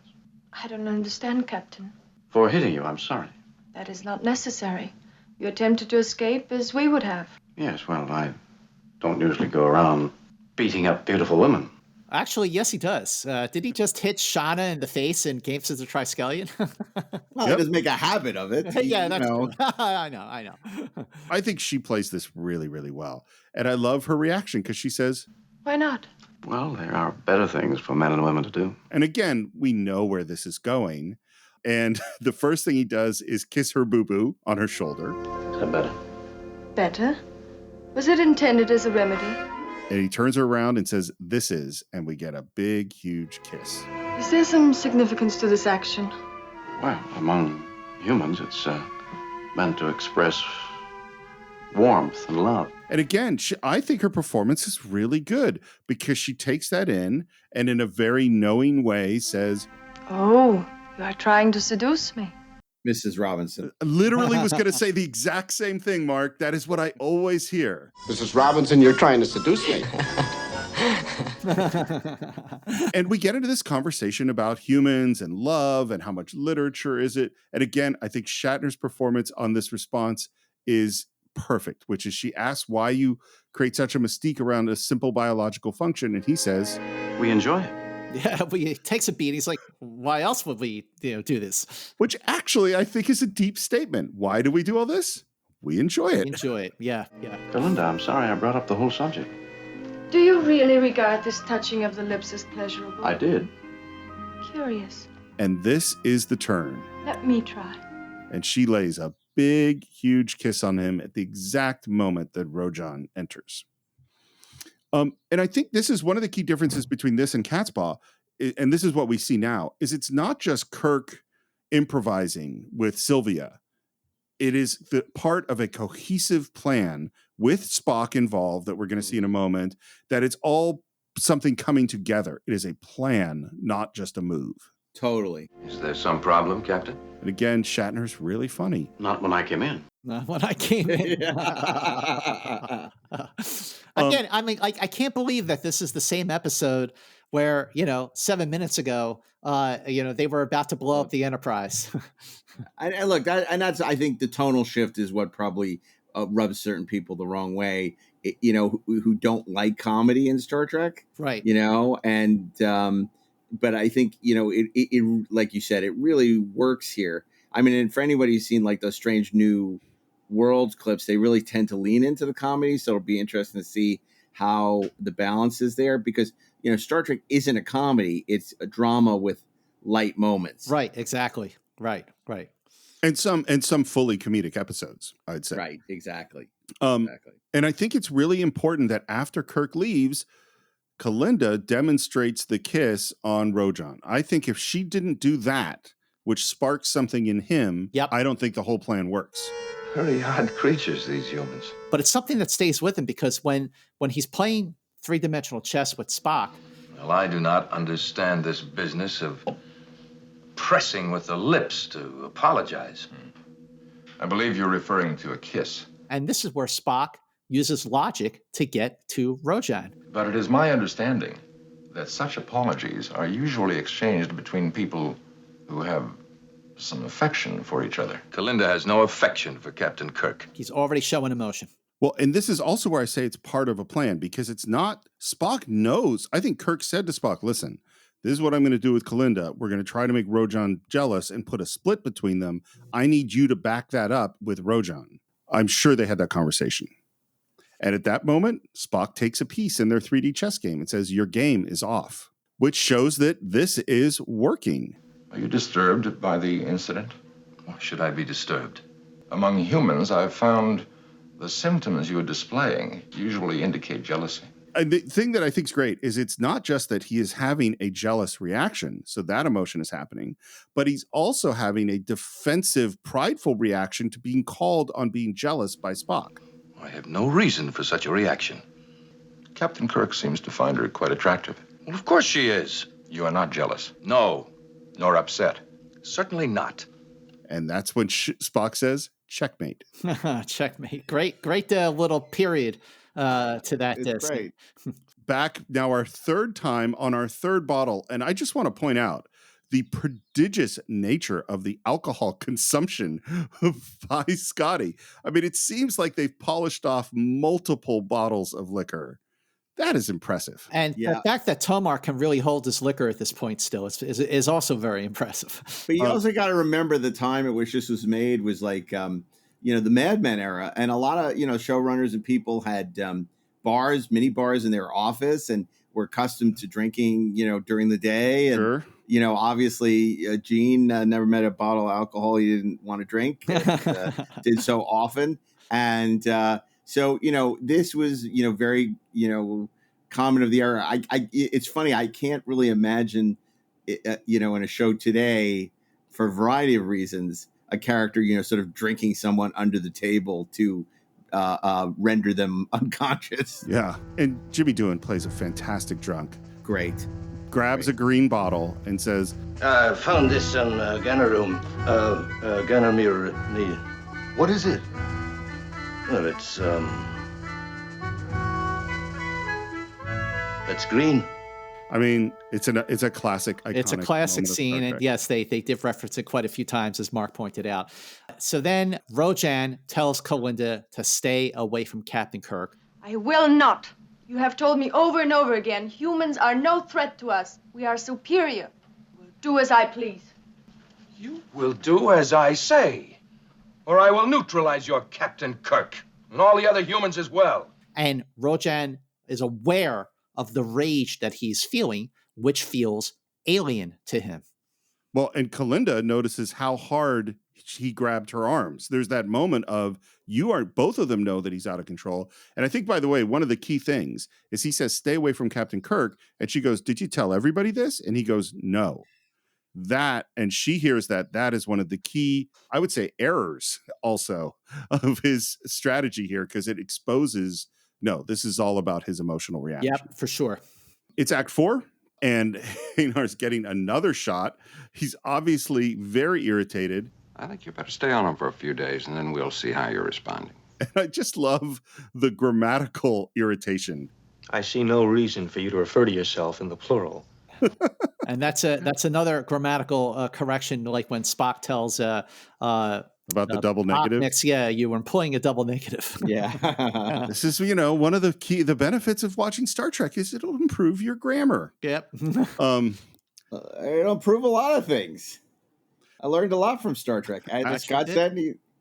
I don't understand, Captain. For hitting you, I'm sorry. That is not necessary. You attempted to escape as we would have. Yes, well, I don't usually go around beating up beautiful women. Actually, yes, he does. Did he just hit Shauna in the face in Games of the Triskelion? Well, he doesn't make a habit of it. Yeah, that's true. I know. I think she plays this really, really well. And I love her reaction because she says, Why not? Well, there are better things for men and women to do. and again, we know where this is going. And the first thing he does is kiss her boo-boo on her shoulder. Is that better? Better? Was it intended as a remedy? And he turns her around and says, this is, and we get a big, huge kiss. Is there some significance to this action? Well, among humans, it's meant to express warmth and love. And again, I think her performance is really good because she takes that in and in a very knowing way says, Oh, you are trying to seduce me. Mrs. Robinson. Literally was going to say the exact same thing, Mark. That is what I always hear. Mrs. Robinson, you're trying to seduce me. And we get into this conversation about humans and love and how much literature is it. And again, I think Shatner's performance on this response is perfect, which is she asks why you create such a mystique around a simple biological function. And he says, we enjoy it. Yeah, he takes a beat. He's like, why else would we do this? Which actually I think is a deep statement. Why do we do all this? We enjoy it. Enjoy it. Yeah. Belinda, I'm sorry I brought up the whole subject. Do you really regard this touching of the lips as pleasurable? I did. Curious. And this is the turn. Let me try. And she lays a big, huge kiss on him at the exact moment that Rojan enters. And I think this is one of the key differences between this and Cat's Paw, and this is what we see now, is it's not just Kirk improvising with Sylvia. It is the part of a cohesive plan with Spock involved that we're going to see in a moment, that it's all something coming together. It is a plan, not just a move. Totally. Is there some problem, Captain? And again, Shatner's really funny. Not when I came in. Not when I came in. Again, I mean, I can't believe that this is the same episode where, 7 minutes ago, they were about to blow up the Enterprise. And look, that's, I think the tonal shift is what probably rubs certain people the wrong way, who don't like comedy in Star Trek. Right. But I think, it like you said, it really works here. I mean, and for anybody who's seen like those Strange New Worlds clips, they really tend to lean into the comedy. So it'll be interesting to see how the balance is there, because, Star Trek isn't a comedy. It's a drama with light moments. Right. Exactly. Right. And some fully comedic episodes, I'd say. Right. Exactly. Exactly. And I think it's really important that after Kirk leaves, Kalinda demonstrates the kiss on Rojan. I think if she didn't do that, which sparks something in him, I don't think the whole plan works. Very odd creatures, these humans. But it's something that stays with him, because when he's playing three-dimensional chess with Spock. Well, I do not understand this business of pressing with the lips to apologize. I believe you're referring to a kiss. And this is where Spock uses logic to get to Rojan. But it is my understanding that such apologies are usually exchanged between people who have some affection for each other. Kalinda has no affection for Captain Kirk. He's already showing emotion. Well, and this is also where I say it's part of a plan, because it's not, Spock knows. I think Kirk said to Spock, listen, this is what I'm going to do with Kalinda. We're going to try to make Rojan jealous and put a split between them. I need you to back that up with Rojan. I'm sure they had that conversation. And at that moment, Spock takes a piece in their 3D chess game and says, your game is off, which shows that this is working. Are you disturbed by the incident? Why should I be disturbed? Among humans, I've found the symptoms you are displaying usually indicate jealousy. And the thing that I think is great is it's not just that he is having a jealous reaction, so that emotion is happening, but he's also having a defensive, prideful reaction to being called on being jealous by Spock. I have no reason for such a reaction. Captain Kirk seems to find her quite attractive. Well, of course she is. You are not jealous? No. Nor upset? Certainly not. And that's when Spock says, checkmate. Checkmate. Great little period to that. It's great. Back now, our third time on our third bottle. And I just want to point out the prodigious nature of the alcohol consumption by Scotty. I mean, it seems like they've polished off multiple bottles of liquor. That is impressive. And the fact that Tomar can really hold his liquor at this point still is also very impressive. But you also got to remember the time at which this was made was like, the Mad Men era. And a lot of, showrunners and people had mini bars in their office and were accustomed to drinking, during the day. And, sure. Obviously, Gene never met a bottle of alcohol he didn't want to drink. And, did so often. And so, this was, very, common of the era. It's funny. I can't really imagine, in a show today, for a variety of reasons, a character, sort of drinking someone under the table to render them unconscious. Yeah. And Jimmy Doohan plays a fantastic drunk. Great. Grabs a green bottle and says, I found this in Gunner room. Gunner What is it? Well, it's green. I mean, it's a classic, iconic. It's a classic scene, and yes, they did reference it quite a few times, as Mark pointed out. So then Rojan tells Kalinda to stay away from Captain Kirk. I will not. You have told me over and over again, humans are no threat to us. We are superior. We'll do as I please. You will do as I say, or I will neutralize your Captain Kirk and all the other humans as well. And Rojan is aware of the rage that he's feeling, which feels alien to him. Well, and Kalinda notices how hard he grabbed her arms. There's that moment of both of them know that he's out of control. And I think, by the way, one of the key things is he says, stay away from Captain Kirk. And she goes, did you tell everybody this? And he goes, no. And she hears that is one of the key, I would say, errors also of his strategy here, because it exposes, no, this is all about his emotional reaction. Yep, for sure. It's Act 4. And Haynar's getting another shot. He's obviously very irritated. I think you better stay on him for a few days, and then we'll see how you're responding. And I just love the grammatical irritation. I see no reason for you to refer to yourself in the plural. And that's another grammatical correction, like when Spock tells about the double negative. Yeah, you were employing a double negative. Yeah. This is, one of the benefits of watching Star Trek is it'll improve your grammar. Yep. It'll improve a lot of things. I learned a lot from Star Trek. As Scott said,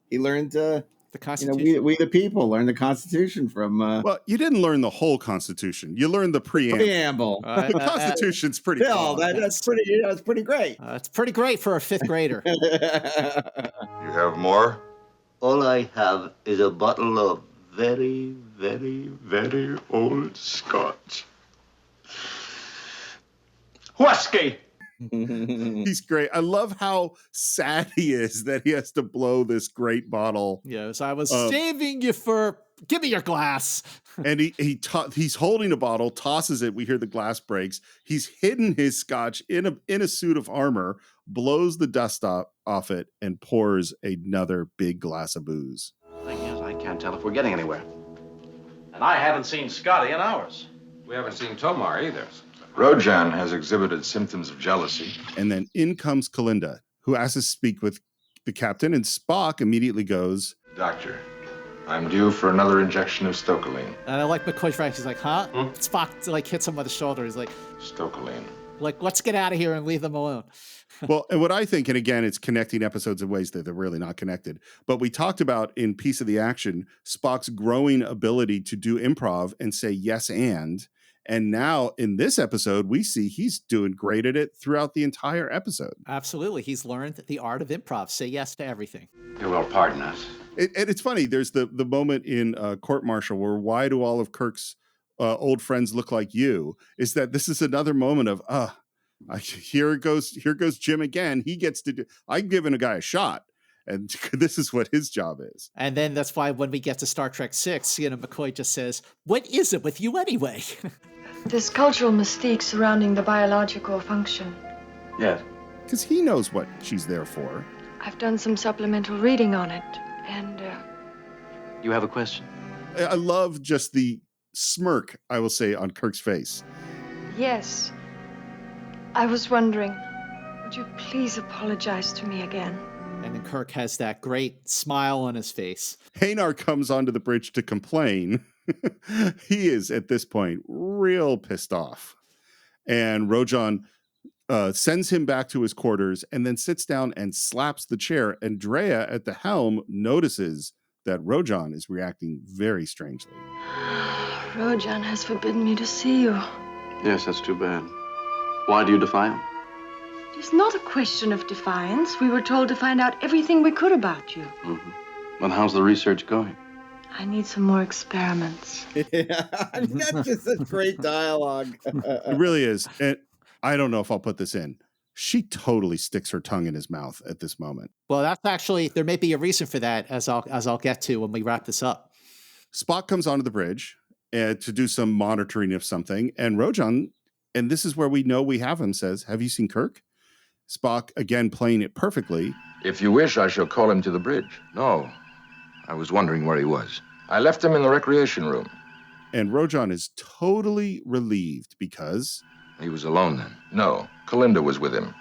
he learned the Constitution. We the people learned the Constitution from. Well, you didn't learn the whole Constitution. You learned the preamble. The Constitution's pretty. Bill, that's pretty. That's pretty great. It's pretty great for a fifth grader. You have more? All I have is a bottle of very, very, very old Scotch. Whiskey! He's great. I love how sad he is that he has to blow this great bottle. Yes, I was saving you for. Give me your glass. And he's holding a bottle, tosses it. We hear the glass breaks. He's hidden his scotch in a suit of armor, blows the dust off it, and pours another big glass of booze. The thing is, I can't tell if we're getting anywhere. And I haven't seen Scotty in hours. We haven't seen Tomar either. Rojan has exhibited symptoms of jealousy. And then in comes Kalinda, who asks to speak with the captain, and Spock immediately goes, Doctor, I'm due for another injection of stocoline. And I like McCoy's reaction. He's like, huh? Spock hits him on the shoulder. He's like, stocoline. Like, let's get out of here and leave them alone. Well, and what I think, and again, it's connecting episodes in ways that they're really not connected. But we talked about in Piece of the Action, Spock's growing ability to do improv and say yes and now in this episode, we see he's doing great at it throughout the entire episode. Absolutely. He's learned the art of improv. Say yes to everything. You will pardon us. And it's funny. There's the moment in Court Martial where why do all of Kirk's old friends look like you? Is that this is another moment of, here goes Jim again. He gets to do, I'm giving a guy a shot. And this is what his job is. And then that's why when we get to Star Trek 6, McCoy just says, what is it with you anyway? This cultural mystique surrounding the biological function. Yes. Because he knows what she's there for. I've done some supplemental reading on it. And, You have a question? I love just the smirk, I will say, on Kirk's face. yes. I was wondering, would you please apologize to me again? And then Kirk has that great smile on his face. Hanar comes onto the bridge to complain. He is, at this point, real pissed off. And Rojan sends him back to his quarters and then sits down and slaps the chair. Andrea at the helm notices that Rojan is reacting very strangely. Rojan has forbidden me to see you. Yes, that's too bad. Why do you defy him? It's not a question of defiance. We were told to find out everything we could about you. Mm-hmm. Well, how's the research going? I need some more experiments. Yeah, that's just such great dialogue. It really is. And I don't know if I'll put this in. She totally sticks her tongue in his mouth at this moment. Well, that's actually, there may be a reason for that, as I'll get to when we wrap this up. Spock comes onto the bridge to do some monitoring of something, and Rojan, and this is where we know we have him, says, "Have you seen Kirk?" Spock, again playing it perfectly. If you wish, I shall call him to the bridge. No, I was wondering where he was. I left him in the recreation room. And Rojan is totally relieved because... He was alone then? No, Kalinda was with him.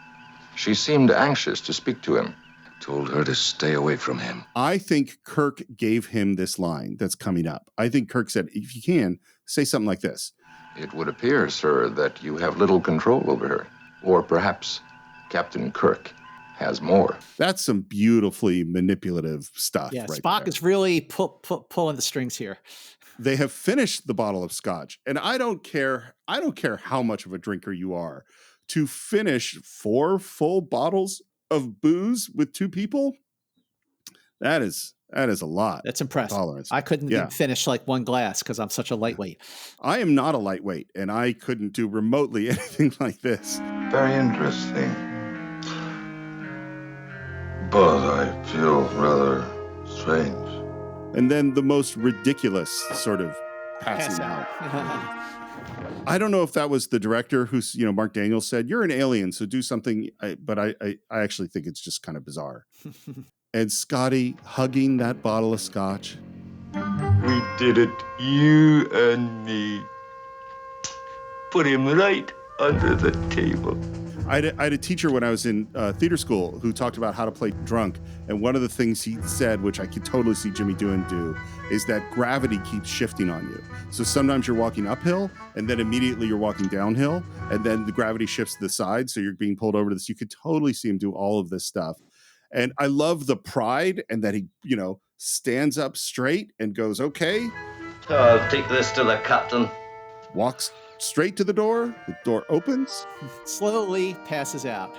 She seemed anxious to speak to him. Told her to stay away from him. I think Kirk gave him this line that's coming up. I think Kirk said, if you can, say something like this. It would appear, sir, that you have little control over her. Or perhaps Captain Kirk has more. That's some beautifully manipulative stuff. Yeah, right Spock there. is really pulling the strings here. They have finished the bottle of scotch, and I don't care how much of a drinker you are, to finish 4 full bottles of booze with 2 people. That is a lot. That's impressive. Tolerance. I couldn't even finish like 1 glass because I'm such a lightweight. I am not a lightweight, and I couldn't do remotely anything like this. Very interesting. But I feel rather strange. And then the most ridiculous sort of passing out. I don't know if that was the director who's, Mark Daniels said, "You're an alien, so do something." But I actually think it's just kind of bizarre. And Scotty hugging that bottle of scotch. We did it, you and me. Put him right under the table. I had a teacher when I was in theater school who talked about how to play drunk. And one of the things he said, which I could totally see Jimmy Doohan do, is that gravity keeps shifting on you. So sometimes you're walking uphill and then immediately you're walking downhill. And then the gravity shifts to the side. So you're being pulled over to this. You could totally see him do all of this stuff. And I love the pride and that he, stands up straight and goes, "Okay. I'll take this to the captain." Walks straight to the door. The door opens. Slowly passes out.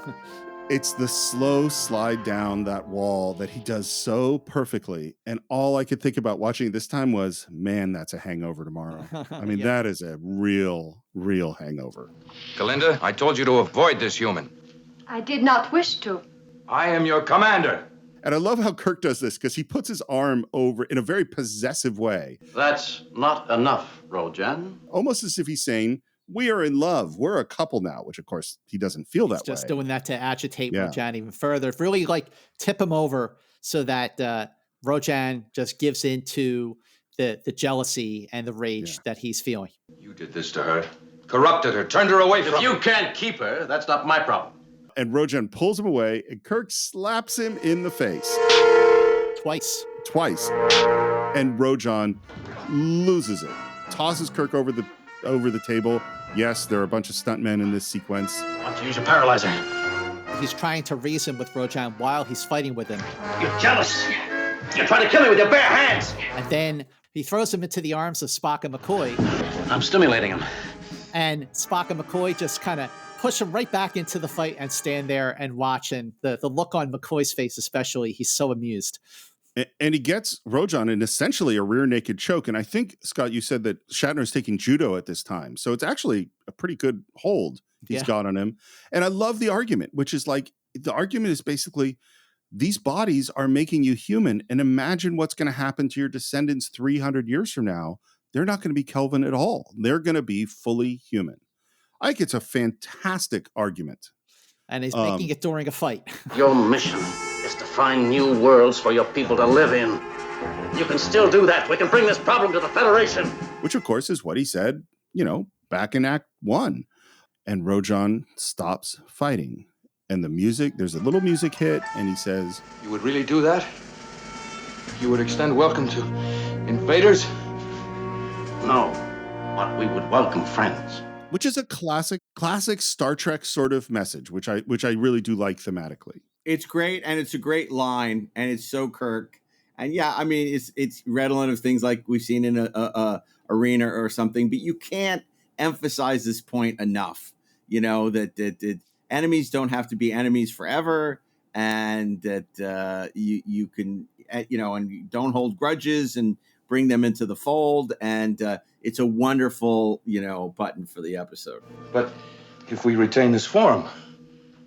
It's the slow slide down that wall that he does so perfectly. And all I could think about watching this time was, man, that's a hangover tomorrow. I mean, that is a real, real hangover. Kalinda, I told you to avoid this human. I did not wish to. I am your commander. And I love how Kirk does this because he puts his arm over in a very possessive way. That's not enough, Rojan. Almost as if he's saying, we are in love. We're a couple now, which of course he doesn't feel that way. Just doing that to agitate Yeah. Rojan even further. Really tip him over so that Rojan just gives into the jealousy and the rage that he's feeling. You did this to her. Corrupted her. Turned her away from If you can't keep her, that's not my problem. And Rojan pulls him away, and Kirk slaps him in the face. Twice. And Rojan loses it. Tosses Kirk over the table. Yes, there are a bunch of stuntmen in this sequence. I want to use a paralyzer. He's trying to reason with Rojan while he's fighting with him. You're jealous. You're trying to kill me with your bare hands. And then he throws him into the arms of Spock and McCoy. I'm stimulating him. And Spock and McCoy just kind of push him right back into the fight and stand there and watch. And the look on McCoy's face especially, he's so amused. And he gets Rojan in essentially a rear naked choke. And I think, Scott, you said that Shatner's taking judo at this time. So it's actually a pretty good hold he's got on him. And I love the argument, which is the argument is basically these bodies are making you human. And imagine what's going to happen to your descendants 300 years from now. They're not going to be Kelvin at all. They're going to be fully human. I think it's a fantastic argument. And he's making it during a fight. Your mission is to find new worlds for your people to live in. You can still do that. We can bring this problem to the Federation. Which, of course, is what he said, back in Act 1. And Rojan stops fighting. And the music, there's a little music hit, and he says, You would really do that? You would extend welcome to invaders? No, but we would welcome friends. Which is a classic Star Trek sort of message, which I really do like thematically. It's great, and it's a great line, and it's so Kirk. And yeah, I mean, it's redolent of things like we've seen in a arena or something, but you can't emphasize this point enough. That enemies don't have to be enemies forever, and that you can, and you don't hold grudges and bring them into the fold. And it's a wonderful, button for the episode. But if we retain this form,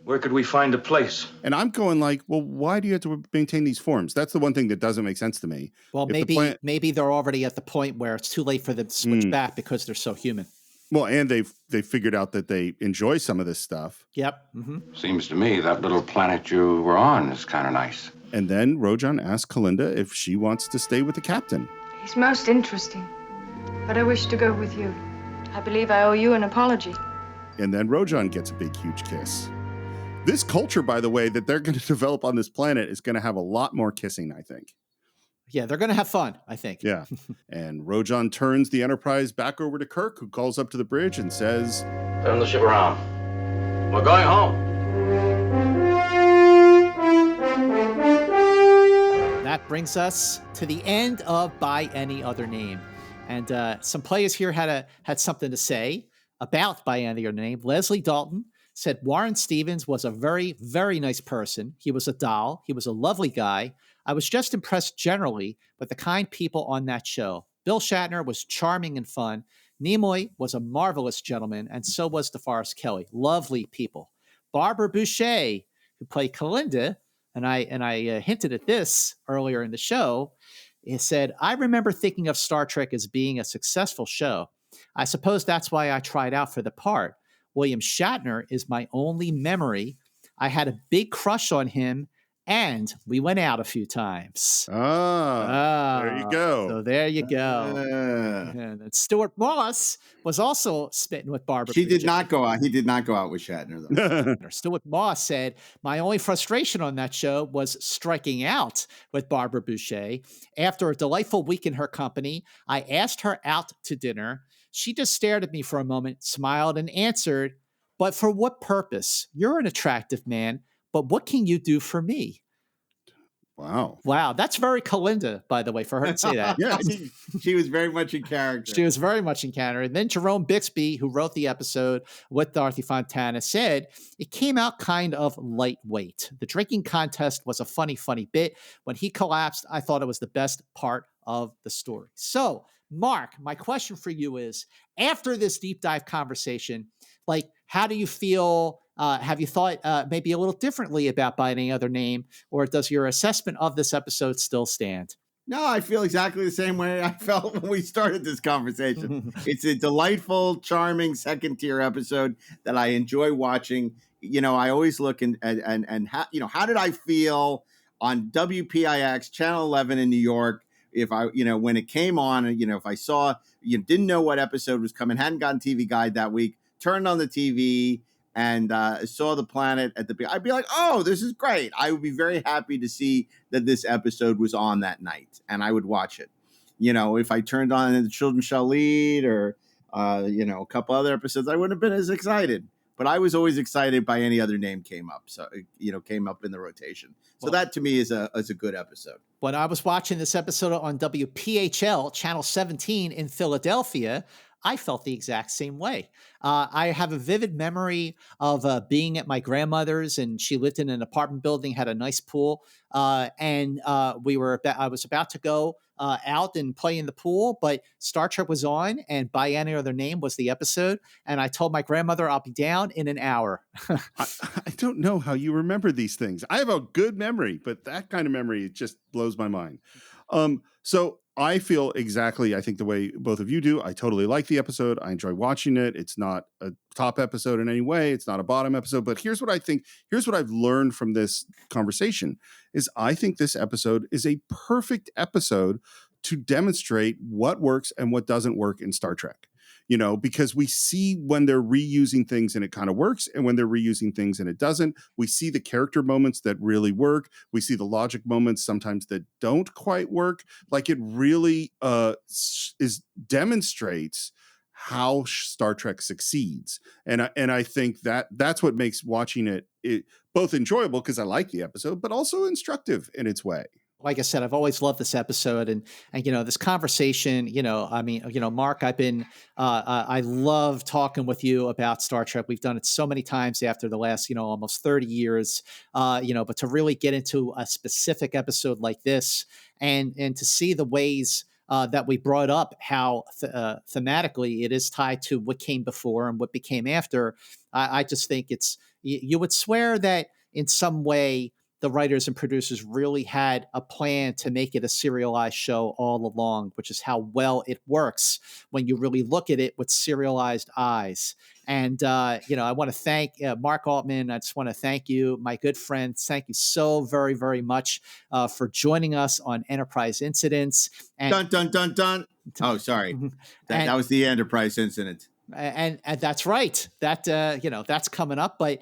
where could we find a place? And I'm going like, well, why do you have to maintain these forms? That's the one thing that doesn't make sense to me. Well, maybe they're already at the point where it's too late for them to switch back because they're so human. Well, and they figured out that they enjoy some of this stuff. Yep. Mm-hmm. Seems to me that little planet you were on is kind of nice. And then Rojan asks Kalinda if she wants to stay with the captain. He's most interesting, but I wish to go with you. I believe I owe you an apology. And then Rojan gets a big, huge kiss. This culture, by the way, that they're going to develop on this planet is going to have a lot more kissing, I think. Yeah, they're going to have fun, I think. Yeah. And Rojan turns the Enterprise back over to Kirk, who calls up to the bridge and says, Turn the ship around. We're going home. That brings us to the end of By Any Other Name. And some players here had something to say about By Any Other Name. Leslie Dalton said Warren Stevens was a very, very nice person. He was a doll. He was a lovely guy. I was just impressed generally with the kind people on that show. Bill Shatner was charming and fun. Nimoy was a marvelous gentleman, and so was DeForest Kelley. Lovely people. Barbara Boucher, who played Kalinda, and I hinted at this earlier in the show, he said, I remember thinking of Star Trek as being a successful show. I suppose that's why I tried out for the part. William Shatner is my only memory. I had a big crush on him, and we went out a few times. There you go. So there you go. And Stuart Moss was also spitting with Barbara. She did not go out. He did not go out with Shatner, though. Stuart Moss said, my only frustration on that show was striking out with Barbara Boucher. After a delightful week in her company, I asked her out to dinner. She just stared at me for a moment, smiled, and answered, but for what purpose? You're an attractive man, but what can you do for me? Wow. That's very Kalinda, by the way, for her to say that. Yeah, she was very much in character. She was very much in character. And then Jerome Bixby, who wrote the episode with Dorothy Fontana, said it came out kind of lightweight. The drinking contest was a funny bit. When he collapsed, I thought it was the best part of the story. So, Mark, my question for you is, after this deep dive conversation, how do you feel? Have you thought maybe a little differently about By Any Other Name, or does your assessment of this episode still stand? No, I feel exactly the same way I felt when we started this conversation. It's a delightful, charming second-tier episode that I enjoy watching. I always look and how did I feel on WPIX Channel 11 in New York? If I, when it came on, if I saw, didn't know what episode was coming, hadn't gotten TV Guide that week, turned on the TV and saw the planet at the beginning, I'd be like, oh, this is great. I would be very happy to see that this episode was on that night, and I would watch it. If I turned on The Children Shall Lead or, a couple other episodes, I wouldn't have been as excited. But I was always excited By Any Other Name came up. So, came up in the rotation. So that to me is a good episode. When I was watching this episode on WPHL, Channel 17 in Philadelphia, I felt the exact same way. I have a vivid memory of being at my grandmother's, and she lived in an apartment building, had a nice pool, and I was about to go out and play in the pool, but Star Trek was on, and By Any Other Name was the episode, and I told my grandmother I'll be down in an hour. I don't know how you remember these things. I have a good memory, but that kind of memory just blows my mind. So I feel exactly, I think, the way both of you do. I totally like the episode. I enjoy watching it. It's not a top episode in any way. It's not a bottom episode. But here's what I think. Here's what I've learned from this conversation is I think this episode is a perfect episode to demonstrate what works and what doesn't work in Star Trek. You know, because we see when they're reusing things and it kind of works, and when they're reusing things and it doesn't. We see the character moments that really work. We see the logic moments sometimes that don't quite work. Like it really demonstrates how Star Trek succeeds, and I think that's what makes watching it both enjoyable because I like the episode, but also instructive in its way. Like I said, I've always loved this episode and this conversation, Mark, I've been, I love talking with you about Star Trek. We've done it so many times after the last, almost 30 years, but to really get into a specific episode like this and to see the ways that we brought up how thematically it is tied to what came before and what became after. I just think you would swear that in some way, the writers and producers really had a plan to make it a serialized show all along, which is how well it works when you really look at it with serialized eyes. And, I want to thank Mark Altman. I just want to thank you, my good friend. Thank you so very, very much for joining us on Enterprise Incidents. And, dun, dun, dun, dun. Oh, sorry. That was the Enterprise Incident. And that's right. That's coming up. But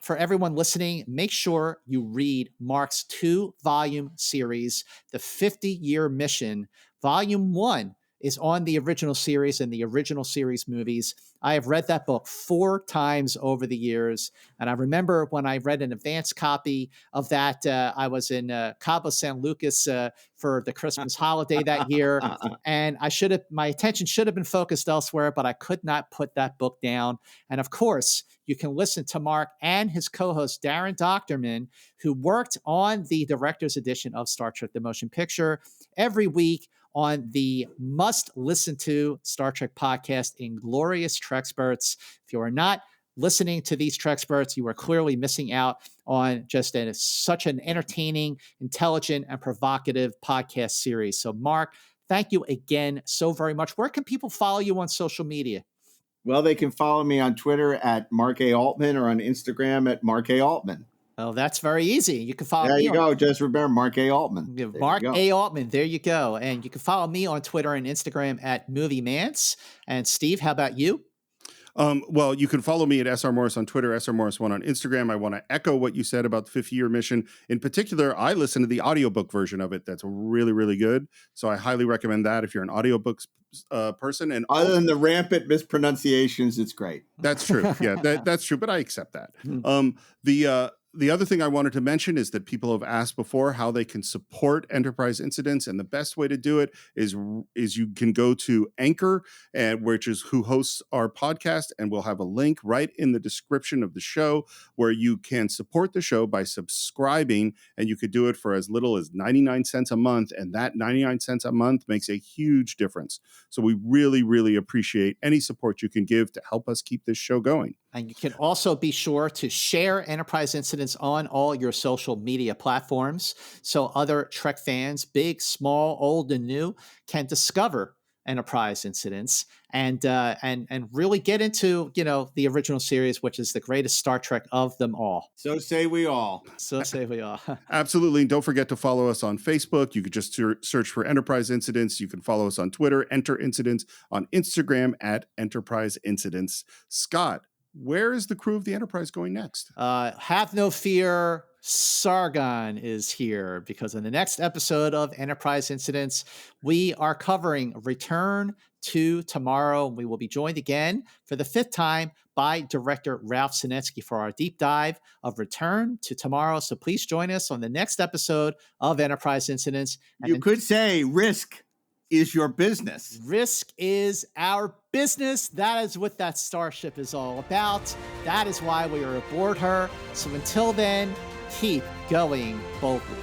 for everyone listening, make sure you read Mark's 2-volume series, The 50-Year Mission. Volume 1 is on the original series and the original series movies. I have read that book 4 times over the years. And I remember when I read an advanced copy of that, I was in Cabo San Lucas for the Christmas holiday that year. And my attention should have been focused elsewhere, but I could not put that book down. And of course, you can listen to Mark and his co-host, Darren Doctorman, who worked on the director's edition of Star Trek: The Motion Picture every week on the must-listen-to Star Trek podcast, Inglorious Treksperts. If you are not listening to these Treksperts, you are clearly missing out on just such an entertaining, intelligent, and provocative podcast series. So, Mark, thank you again so very much. Where can people follow you on social media? Well, they can follow me on Twitter at Mark A. Altman or on Instagram at Mark A. Altman. Oh, that's very easy. You can follow me. There you go. Just remember Mark A. Altman. Mark A. Altman. There you go. And you can follow me on Twitter and Instagram at Movie Mance. And Steve, how about you? Well, you can follow me at SR Morris on Twitter, SR Morris1 on Instagram. I want to echo what you said about the 50-year mission. In particular, I listened to the audiobook version of it. That's really, really good. So I highly recommend that if you're an audiobooks person. And other than the rampant mispronunciations, it's great. That's true. Yeah, that's true. But I accept that. The other thing I wanted to mention is that people have asked before how they can support Enterprise Incidents, and the best way to do it is you can go to Anchor, which is who hosts our podcast, and we'll have a link right in the description of the show where you can support the show by subscribing, and you could do it for as little as 99 cents a month, and that 99 cents a month makes a huge difference. So we really, really appreciate any support you can give to help us keep this show going. And you can also be sure to share Enterprise Incidents on all your social media platforms so other Trek fans, big, small, old, and new, can discover Enterprise Incidents and really get into, the original series, which is the greatest Star Trek of them all. So say we all. So say we all. Absolutely. And don't forget to follow us on Facebook. You could just search for Enterprise Incidents. You can follow us on Twitter, Enter Incidents, on Instagram at Enterprise Incidents. Scott, where is the crew of the Enterprise going next? Have no fear. Sargon is here because in the next episode of Enterprise Incidents, we are covering Return to Tomorrow. We will be joined again for the 5th time by director Ralph Sinetsky for our deep dive of Return to Tomorrow. So please join us on the next episode of Enterprise Incidents. You could say risk is your business. Risk is our business. That is what that starship is all about. That is why we are aboard her. So until then, keep going boldly.